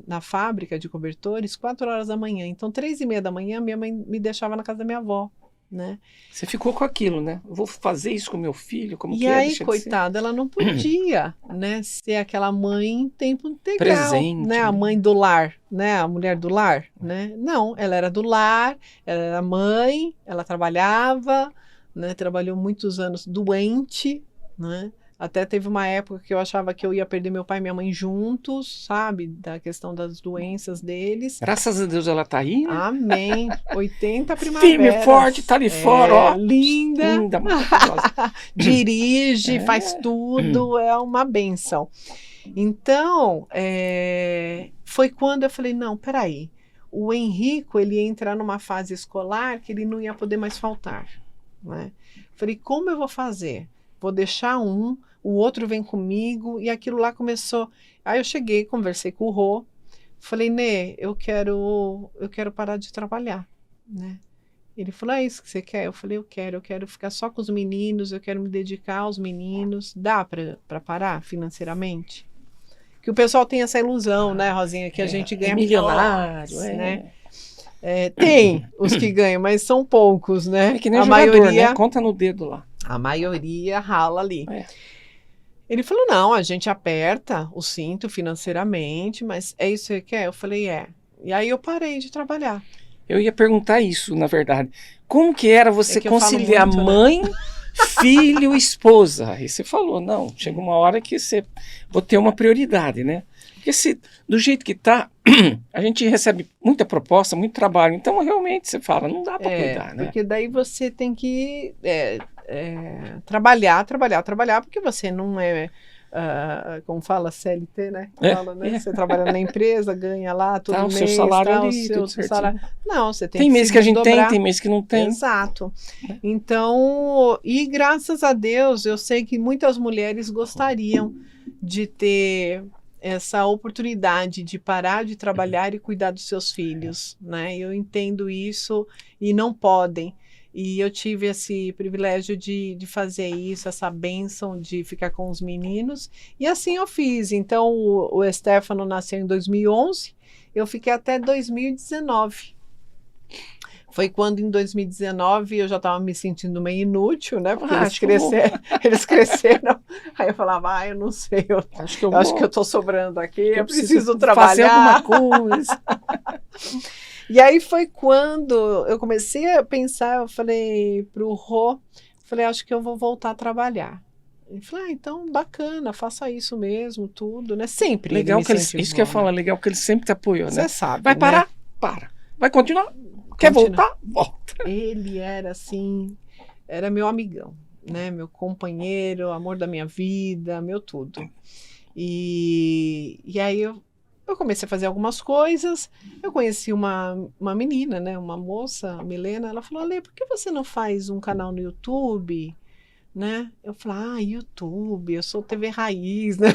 na fábrica de cobertores 4 horas da manhã, então 3:30 da manhã minha mãe me deixava na casa da minha avó. Né? Você ficou com aquilo, né? Eu vou fazer isso com meu filho, como que é? E aí, coitada, ela não podia, né, ser aquela mãe em tempo integral, presente, né? A mãe do lar, né? A mulher do lar, né? Não, ela era do lar, ela era mãe, ela trabalhava, né? Trabalhou muitos anos doente, né? Até teve uma época que eu achava que eu ia perder meu pai e minha mãe juntos, sabe? Da questão das doenças deles. Graças a Deus ela tá aí, né? Amém. 80 primaveras. Firme, forte, tá ali fora, ó. Linda. Linda, maravilhosa. Dirige, faz tudo, é uma bênção. Então, foi quando eu falei, não, peraí. O Henrico, ele ia entrar numa fase escolar que ele não ia poder mais faltar. Né? Falei, como eu vou fazer? Vou deixar o outro vem comigo, e aquilo lá começou. Aí eu cheguei, conversei com o Rô, Falei, Nê, eu quero parar de trabalhar, né? Ele falou, é isso que você quer? Eu falei, eu quero ficar só com os meninos, eu quero me dedicar aos meninos. Dá para parar financeiramente? Que o pessoal tem essa ilusão, né, Rosinha, que a gente ganha milionário, milhões, né? Tem os que ganham, mas são poucos, né? É que nem a jogador, maioria, né? Conta no dedo lá. a maioria rala ali. É. Ele falou, não, a gente aperta o cinto financeiramente, mas é isso que você quer? Eu falei, é. E aí eu parei de trabalhar. Eu ia perguntar isso, na verdade. Como que era você que eu falo conciliar muito, né? mãe, filho, esposa? Aí você falou, não, chega uma hora que você vou ter uma prioridade, né? Porque do jeito que tá, a gente recebe muita proposta, muito trabalho. Então, realmente, você fala, não dá para cuidar, né? Porque daí você tem que trabalhar, porque você não é, como fala, CLT, né? Fala, né? Você trabalha na empresa, ganha lá todo mês, o seu salário tal, ali, tudo certinho. salário. Não, você tem Tem que mês se que a gente desdobrar. tem mês que não tem. Exato. Então, e graças a Deus, eu sei que muitas mulheres gostariam de ter essa oportunidade de parar de trabalhar e cuidar dos seus filhos, né? Eu entendo isso e não podem. E eu tive esse privilégio de fazer isso, essa bênção de ficar com os meninos. E assim eu fiz. Então, o Stefano nasceu em 2011, eu fiquei até 2019. Foi quando, em 2019, eu já estava me sentindo meio inútil, né? Porque eles cresceram. Aí eu falava, eu não sei, eu acho que eu estou sobrando aqui, eu preciso trabalhar. Fazer alguma coisa. E aí foi quando eu comecei a pensar, eu falei para o Rô, acho que eu vou voltar a trabalhar. Ele falou, então bacana, faça isso mesmo, tudo, né? Sempre. Legal que isso que eu falo, legal que ele sempre te apoiou, né? Você sabe. Vai parar? Né? Para. Vai continuar? Quer voltar? Volta. Ele era assim, era meu amigão, né? Meu companheiro, amor da minha vida, meu tudo. E aí eu comecei a fazer algumas coisas. Eu conheci uma menina, né? Uma moça, a Milena. Ela falou, Ale, por que você não faz um canal no YouTube? Né? Eu falei, YouTube, eu sou TV Raiz, né?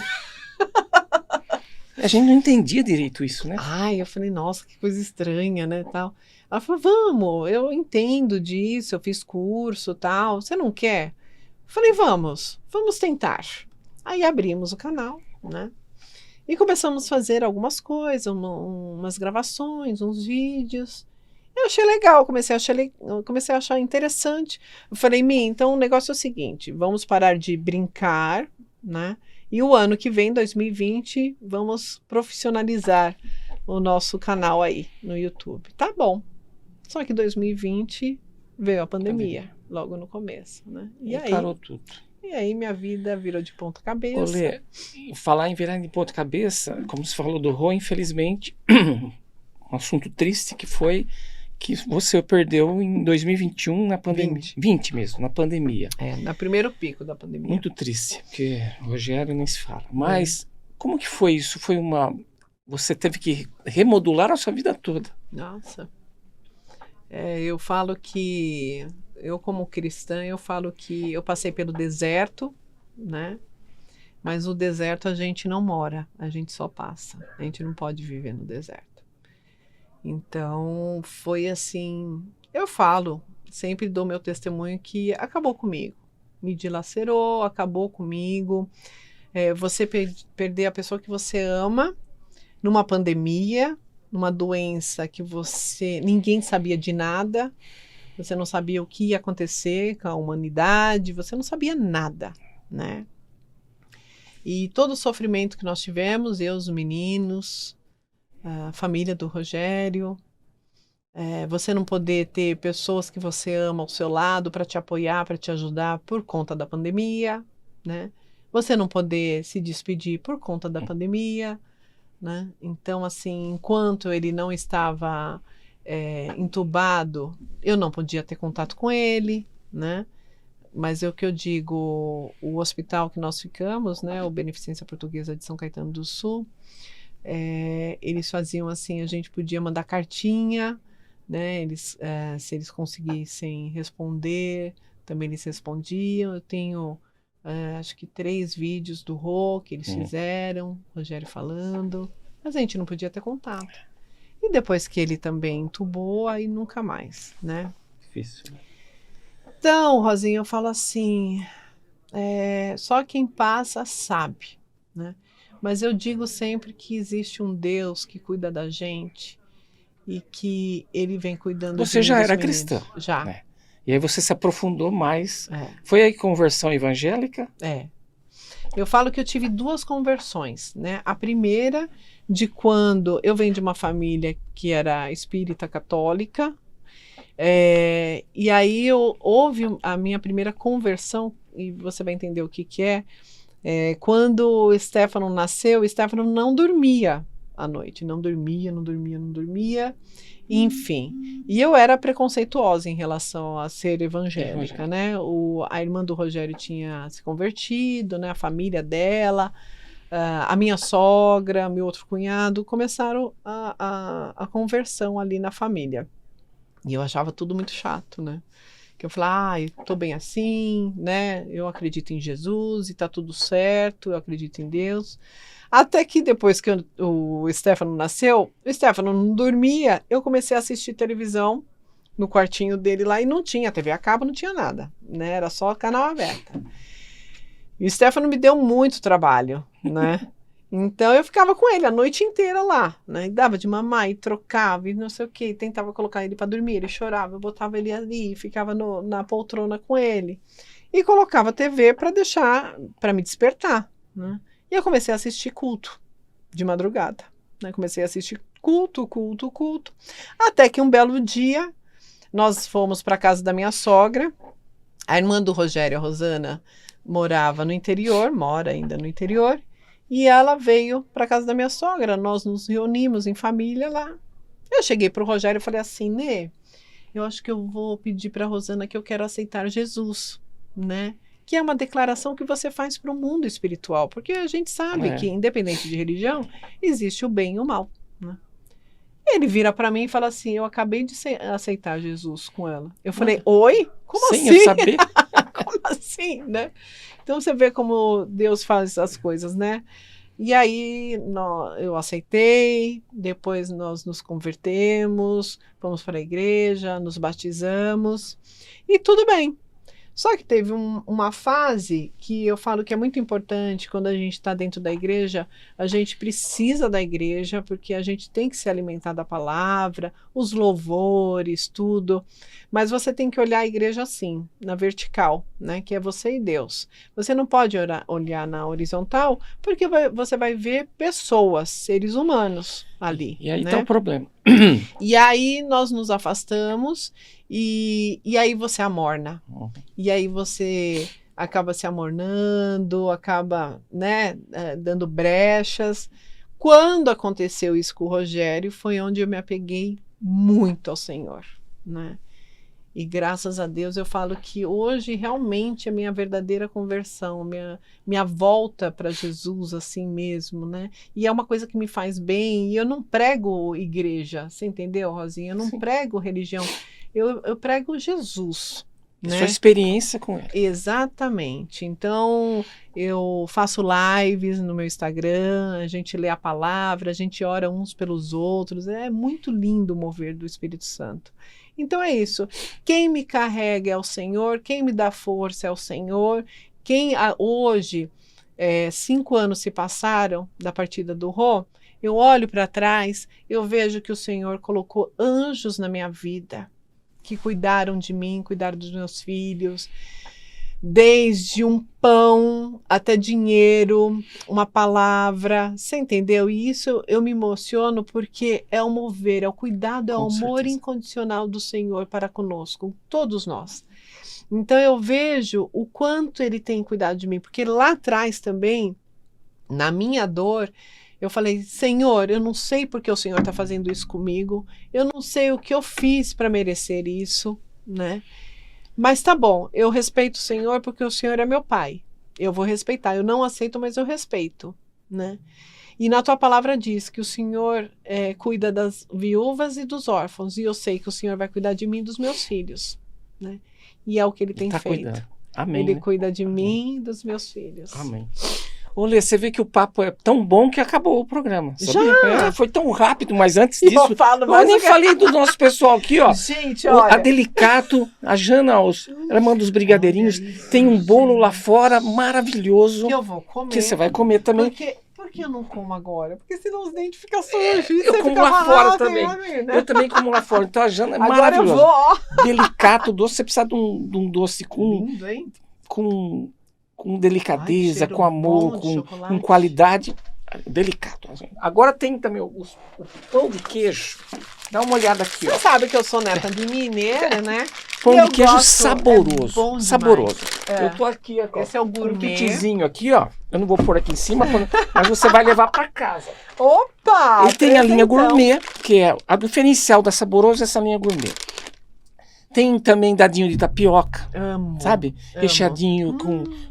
A gente não entendia direito isso, né? Eu falei, nossa, que coisa estranha, né, tal. Ela falou, vamos, eu entendo disso, eu fiz curso, tal, você não quer? Eu falei, vamos tentar. Aí abrimos o canal, né, e começamos a fazer algumas coisas, umas gravações, uns vídeos. Eu achei legal, comecei a achar interessante. Eu falei, então o negócio é o seguinte, vamos parar de brincar, né, e o ano que vem, 2020, vamos profissionalizar o nosso canal aí no YouTube. Tá bom. Só que 2020 veio a pandemia, logo no começo, né? E aí parou tudo. E aí minha vida virou de ponta cabeça. Olê, falar em virar de ponta cabeça, como você falou do Rô, infelizmente, um assunto triste que foi que você perdeu em 2021 na pandemia. 20 mesmo, na pandemia. No primeiro pico da pandemia. Muito triste, porque Rogério nem se fala. Mas como que foi isso? Você teve que remodular a sua vida toda. Nossa. Eu falo que, eu como cristã, eu falo que eu passei pelo deserto, né? Mas o deserto a gente não mora, a gente só passa. A gente não pode viver no deserto. Então, foi assim, eu falo, sempre dou meu testemunho que acabou comigo. Me dilacerou, acabou comigo. Você perder a pessoa que você ama numa pandemia, numa doença que ninguém sabia de nada, você não sabia o que ia acontecer com a humanidade, você não sabia nada, né? E todo o sofrimento que nós tivemos, eu, os meninos, a família do Rogério, você não poder ter pessoas que você ama ao seu lado para te apoiar, para te ajudar por conta da pandemia, né? Você não poder se despedir por conta da pandemia, né? Então, assim, enquanto ele não estava entubado, eu não podia ter contato com ele, né? Mas é o que eu digo, o hospital que nós ficamos, né, o Beneficência Portuguesa de São Caetano do Sul, eles faziam assim, a gente podia mandar cartinha, né, se eles conseguissem responder, também eles respondiam. Eu tenho, acho que 3 vídeos do Rô que eles fizeram, Rogério falando, mas a gente não podia ter contato. E depois que ele também entubou, aí nunca mais, né? Difícil. Então, Rosinha, eu falo assim, só quem passa sabe, né? Mas eu digo sempre que existe um Deus que cuida da gente e que ele vem cuidando Você de mim já e dos era meninos. cristã, Já, né? E aí você se aprofundou mais. é. Foi aí conversão evangélica? É. Eu falo que eu tive 2 conversões, né? A primeira de quando eu venho de uma família que era espírita católica, e aí houve a minha primeira conversão, e você vai entender o que é. Quando o Stefano nasceu, o Stefano não dormia à noite, não dormia, enfim. E eu era preconceituosa em relação a ser evangélica, né? A irmã do Rogério tinha se convertido, né? A família dela, a minha sogra, meu outro cunhado, começaram a conversão ali na família. E eu achava tudo muito chato, né? Que eu falava, tô bem assim, né? Eu acredito em Jesus e tá tudo certo, eu acredito em Deus. Até que depois que o Stefano nasceu, o Stefano não dormia, eu comecei a assistir televisão no quartinho dele lá e não tinha TV a cabo, não tinha nada, né? Era só canal aberto. E o Stefano me deu muito trabalho, né? Então eu ficava com ele a noite inteira lá, né? E dava de mamar e trocava e não sei o que, tentava colocar ele para dormir, ele chorava, eu botava ele ali, ficava na poltrona com ele e colocava a TV para me despertar, né? E eu comecei a assistir culto de madrugada, né? Comecei a assistir culto, até que um belo dia nós fomos para casa da minha sogra, a irmã do Rogério, a Rosana, morava no interior, mora ainda no interior. E ela veio para casa da minha sogra, nós nos reunimos em família lá. Eu cheguei para o Rogério e falei assim, Nê, eu acho que eu vou pedir para a Rosana que eu quero aceitar Jesus, né? Que é uma declaração que você faz para o mundo espiritual, porque a gente sabe que, independente de religião, existe o bem e o mal, né? Ele vira para mim e fala assim, eu acabei de aceitar Jesus com ela. Eu falei, oi? Como Sem assim? eu saber. Como assim, né? Então você vê como Deus faz as coisas, né? E aí eu aceitei, depois nós nos convertemos, fomos para a igreja, nos batizamos e tudo bem. Só que teve uma fase que eu falo que é muito importante quando a gente está dentro da igreja, a gente precisa da igreja porque a gente tem que se alimentar da palavra, os louvores, tudo. Mas você tem que olhar a igreja assim, na vertical, né? Que é você e Deus. Você não pode olhar na horizontal porque você vai ver pessoas, seres humanos ali. E aí né? tá o problema. E aí nós nos afastamos e aí você amorna. E aí você acaba se amornando, acaba, né, dando brechas. Quando aconteceu isso com o Rogério, foi onde eu me apeguei muito ao Senhor, né? E graças a Deus eu falo que hoje realmente a minha verdadeira conversão, minha volta para Jesus assim mesmo, né? E é uma coisa que me faz bem, e eu não prego igreja, você entendeu, Rosinha? Eu não Sim. prego religião, eu prego Jesus, né? Sua experiência com ele. Exatamente. Então, eu faço lives no meu Instagram, a gente lê a palavra, a gente ora uns pelos outros, é muito lindo o mover do Espírito Santo. Então é isso. Quem me carrega é o Senhor, quem me dá força é o Senhor. Hoje, 5 anos se passaram da partida do Rô, eu olho para trás, eu vejo que o Senhor colocou anjos na minha vida, que cuidaram de mim, cuidaram dos meus filhos, desde um pão até dinheiro, uma palavra, você entendeu? E isso eu me emociono porque é o mover, é o cuidado, é o amor certeza. incondicional do Senhor para conosco, todos nós. Então eu vejo o quanto Ele tem cuidado de mim, porque lá atrás também, na minha dor, eu falei, Senhor, eu não sei porque o Senhor está fazendo isso comigo, eu não sei o que eu fiz para merecer isso, né? Mas tá bom, eu respeito o Senhor porque o Senhor é meu Pai. Eu vou respeitar, eu não aceito, mas eu respeito, né? E na tua palavra diz que o Senhor cuida das viúvas e dos órfãos, e eu sei que o Senhor vai cuidar de mim e dos meus filhos, né? E é o que Ele tem feito. Cuidando. Amém. Ele né? cuida de Amém. mim e dos meus filhos. Amém. Ô, Lê, você vê que o papo é tão bom que acabou o programa. Sabia? Já? Foi tão rápido, mas antes E eu disso. falo Eu mais nem do que- falei do nosso pessoal aqui, ó. Gente, A olha. Delicato, a Jana, ela manda os brigadeirinhos. Olha isso, Tem um bolo lá gente. fora maravilhoso. Que eu vou comer. Que você vai comer também. Por que eu não como agora? Porque senão os dentes ficam sujos. e eu você como fica lá fora amarrado, também. né? Eu também como lá fora. Então a Jana é Agora eu maravilhosa. vou, ó. Delicato, doce. Você precisa de um doce Lindo, hein? com Ai, delicadeza, cheiro com amor, bom de com chocolate. qualidade. Delicado. Agora tem também o pão de queijo. Dá uma olhada aqui, ó. Você sabe que eu sou neta de mineira, né? Pão E eu de queijo gosto, saboroso. é bom demais. Saboroso. É. Eu tô aqui, ó. Esse é o Com um gourmet. kitzinho aqui, ó. Eu não vou pôr aqui em cima, mas você vai levar pra casa. Opa! Ele tem a linha presentão. gourmet, que é a diferencial da Saboroso, essa linha gourmet. Tem também dadinho de tapioca, Amo. sabe? Amo. Recheadinho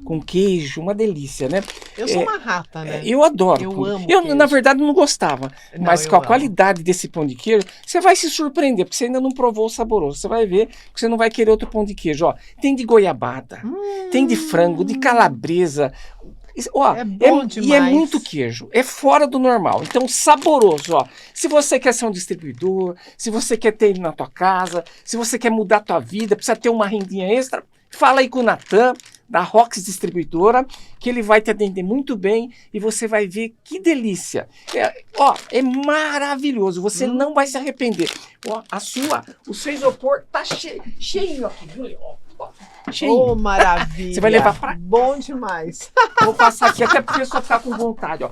com queijo, uma delícia, né? Eu sou uma rata, né? Eu adoro. Eu pão. amo Eu, queijo. na verdade, não gostava. Não, Mas eu com a amo. qualidade desse pão de queijo, você vai se surpreender, porque você ainda não provou o Saboroso. Você vai ver que você não vai querer outro pão de queijo. Ó, tem de goiabada, tem de frango, de calabresa. Ó, É bom e é demais. muito queijo, é fora do normal. Então, saboroso, ó. Se você quer ser um distribuidor, se você quer ter ele na tua casa, se você quer mudar a tua vida, precisa ter uma rendinha extra, fala aí com o Natan, da Rox Distribuidora, que ele vai te atender muito bem e você vai ver que delícia. É maravilhoso, você não vai se arrepender. Ó, o seu isopor tá cheio aqui, viu? Ó, cheio. Oh, maravilha. Você vai levar pra Bom demais. Vou passar aqui até porque só ficar com vontade, ó.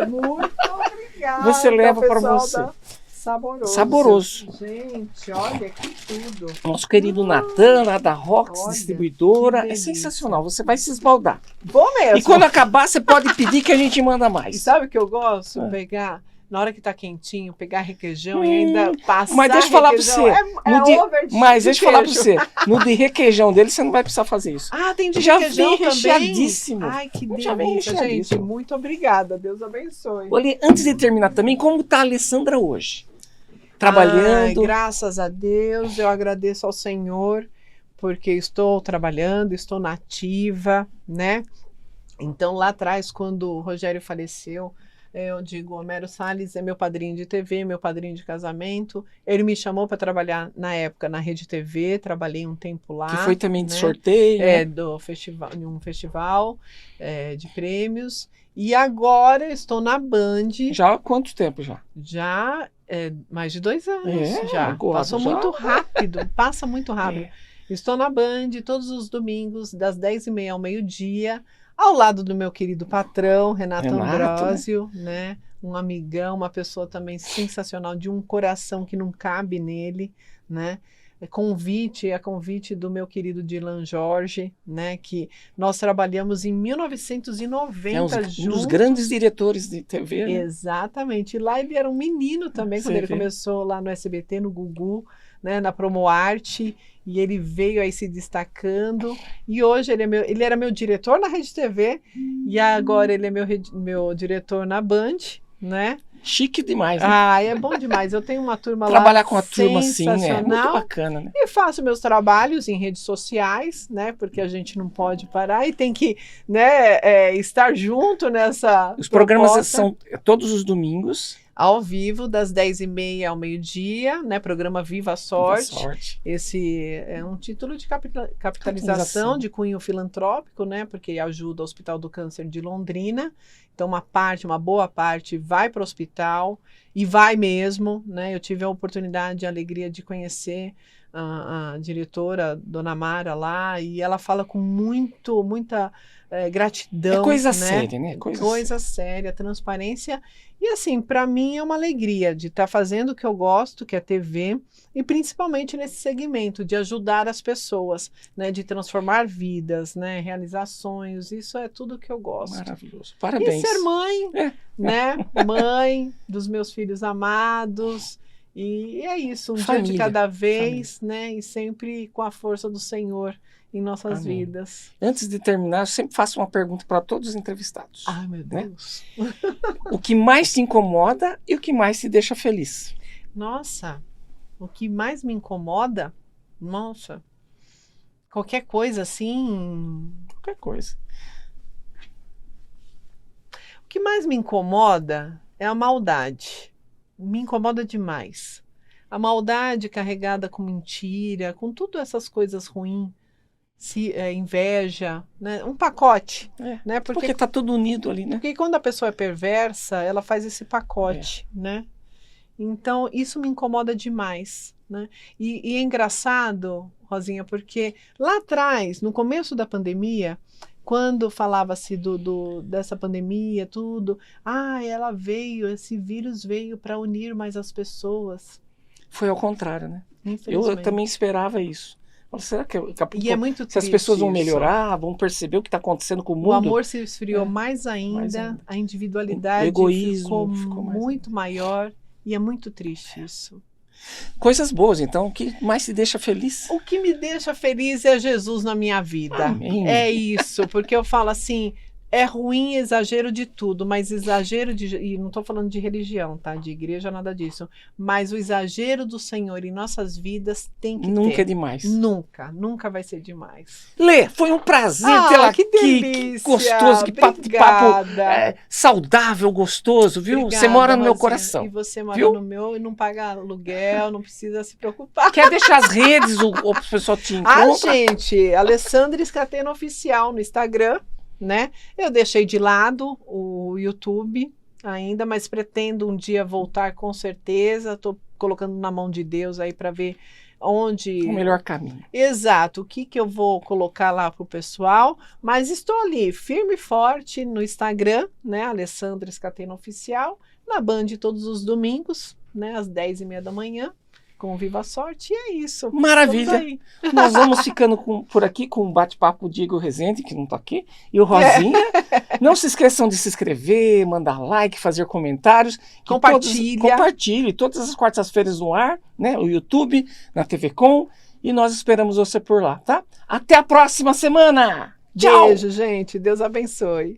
Muito obrigada. Você leva pra pessoal você. da Saboroso. Saboroso. Gente, olha que tudo. Nosso querido Natan, lá da Rox Olha, Distribuidora, que é delícia. sensacional. Você vai se esbaldar. Vou mesmo. E quando acabar, você pode pedir que a gente manda E mais. sabe o que eu gosto? Ah. Pegar, na hora que tá quentinho, pegar requeijão e ainda passar Mas deixa eu falar pra requeijão. você. É No de- over de Mas deixa eu falar pra queijo. você. No de requeijão dele, você não vai precisar fazer isso. Ah, tem de Já requeijão vem também? recheadíssimo. Ai, que Já vem delícia, gente. recheadíssimo. Muito obrigada. Deus abençoe. Olha, antes de terminar também, como tá a Alessandra hoje? Trabalhando. Ai, graças a Deus, eu agradeço ao Senhor, porque estou trabalhando, estou nativa, né? Então, lá atrás, quando o Rogério faleceu, eu digo, Homero Salles é meu padrinho de TV, meu padrinho de casamento. Ele me chamou para trabalhar, na época, na Rede TV, trabalhei um tempo lá. Que foi também de né? sorteio. né? Do festival, em um festival de prêmios. E agora estou na Band, Já há quanto tempo já? já mais de 2 anos. É, já. agora Passou já. muito rápido, passa muito rápido. É. Estou na Band todos os domingos, das 10h30 ao meio-dia, ao lado do meu querido patrão, Renato Ambrosio, né? Um amigão, uma pessoa também sensacional, de um coração que não cabe nele, né? A convite do meu querido Dylan Jorge, né? Que nós trabalhamos em 1990 Um dos juntos. grandes diretores de TV. Né? Exatamente. E lá ele era um menino também, quando Você ele vê. começou lá no SBT, no Gugu, né, na Promoarte, e ele veio aí se destacando. E hoje ele era meu diretor na Rede TV, e agora ele é meu diretor na Band, né? Chique demais, né? Ah, é bom demais. Eu tenho uma turma lá Trabalhar com a turma assim, né? Muito sensacional. bacana, né? E faço meus trabalhos em redes sociais, né? Porque a gente não pode parar e tem que, né, estar junto nessa Os programas proposta. são todos os domingos. Ao vivo, das 10h30 ao meio-dia, né? Programa Viva a Sorte. Boa sorte. Esse é um título de capitalização Capitalização. de cunho filantrópico, né? Porque ajuda o Hospital do Câncer de Londrina. Então, uma boa parte vai para o hospital e vai mesmo, né? Eu tive a oportunidade, a alegria de conhecer a diretora, Dona Mara, lá, e ela fala com muita gratidão. É coisa né? séria, né? Coisa séria, transparência. E assim, para mim é uma alegria de estar fazendo o que eu gosto, que é TV, e principalmente nesse segmento de ajudar as pessoas, né, de transformar vidas, né, realizar sonhos. Isso é tudo que eu gosto. Maravilhoso. E Parabéns. ser mãe, É. né? Mãe dos meus filhos amados. E é isso, um dia de Família, cada vez, né? E sempre com a força do Senhor em nossas Amém. vidas. Antes de terminar, eu sempre faço uma pergunta para todos os entrevistados. Ai, meu Né? Deus. O que mais te incomoda e o que mais te deixa feliz? Nossa, o que mais me incomoda, nossa, qualquer coisa assim, Qualquer coisa. que mais me incomoda é a maldade. Me incomoda demais. A maldade carregada com mentira, com tudo essas coisas ruins, inveja, né? Um pacote. Né? Porque tá tudo unido ali, né? Porque quando a pessoa é perversa, ela faz esse pacote, né? Então, isso me incomoda demais, né? E é engraçado, Rosinha, porque lá atrás, no começo da pandemia, quando falava-se dessa pandemia, tudo, esse vírus veio para unir mais as pessoas. Foi ao contrário, né? Eu também esperava isso. Será que e é muito se as pessoas vão melhorar, vão perceber o que está acontecendo com o mundo? O amor se esfriou mais ainda, a individualidade o egoísmo ficou muito maior, e é muito triste isso. Coisas boas, então, o que mais te deixa feliz? O que me deixa feliz é Jesus na minha vida. Amém. É isso, porque eu falo assim, é ruim exagero de tudo, mas exagero e não estou falando de religião, tá? De igreja, nada disso. Mas o exagero do Senhor em nossas vidas tem que ter. Nunca é demais. Nunca vai ser demais. Lê, foi um prazer tê-la aqui. Delícia. Que gostoso, que papo saudável, gostoso, viu? Obrigada, você mora no meu Rosinha. coração. E você mora no meu e não paga aluguel, não precisa se preocupar. Quer deixar as redes, o pessoal te encontra? Gente, Alessandra Scatena Oficial no Instagram. Né? Eu deixei de lado o YouTube ainda, mas pretendo um dia voltar com certeza. Estou colocando na mão de Deus aí para ver onde... O melhor caminho. Exato, o que eu vou colocar lá para o pessoal, mas estou ali, firme e forte no Instagram, né? Alessandra Scatena Oficial, na Band todos os domingos, né? Às 10h30 da manhã. Com Viva a Sorte, e é isso. Maravilha. Nós vamos ficando por aqui com o bate-papo Diego Rezende, que não está aqui, e o Rosinha. Não se esqueçam de se inscrever, mandar like, fazer comentários. Compartilhe todas as quartas-feiras no ar, né? O YouTube, na TV Com, e nós esperamos você por lá, tá? Até a próxima semana! Tchau! Beijo, gente. Deus abençoe.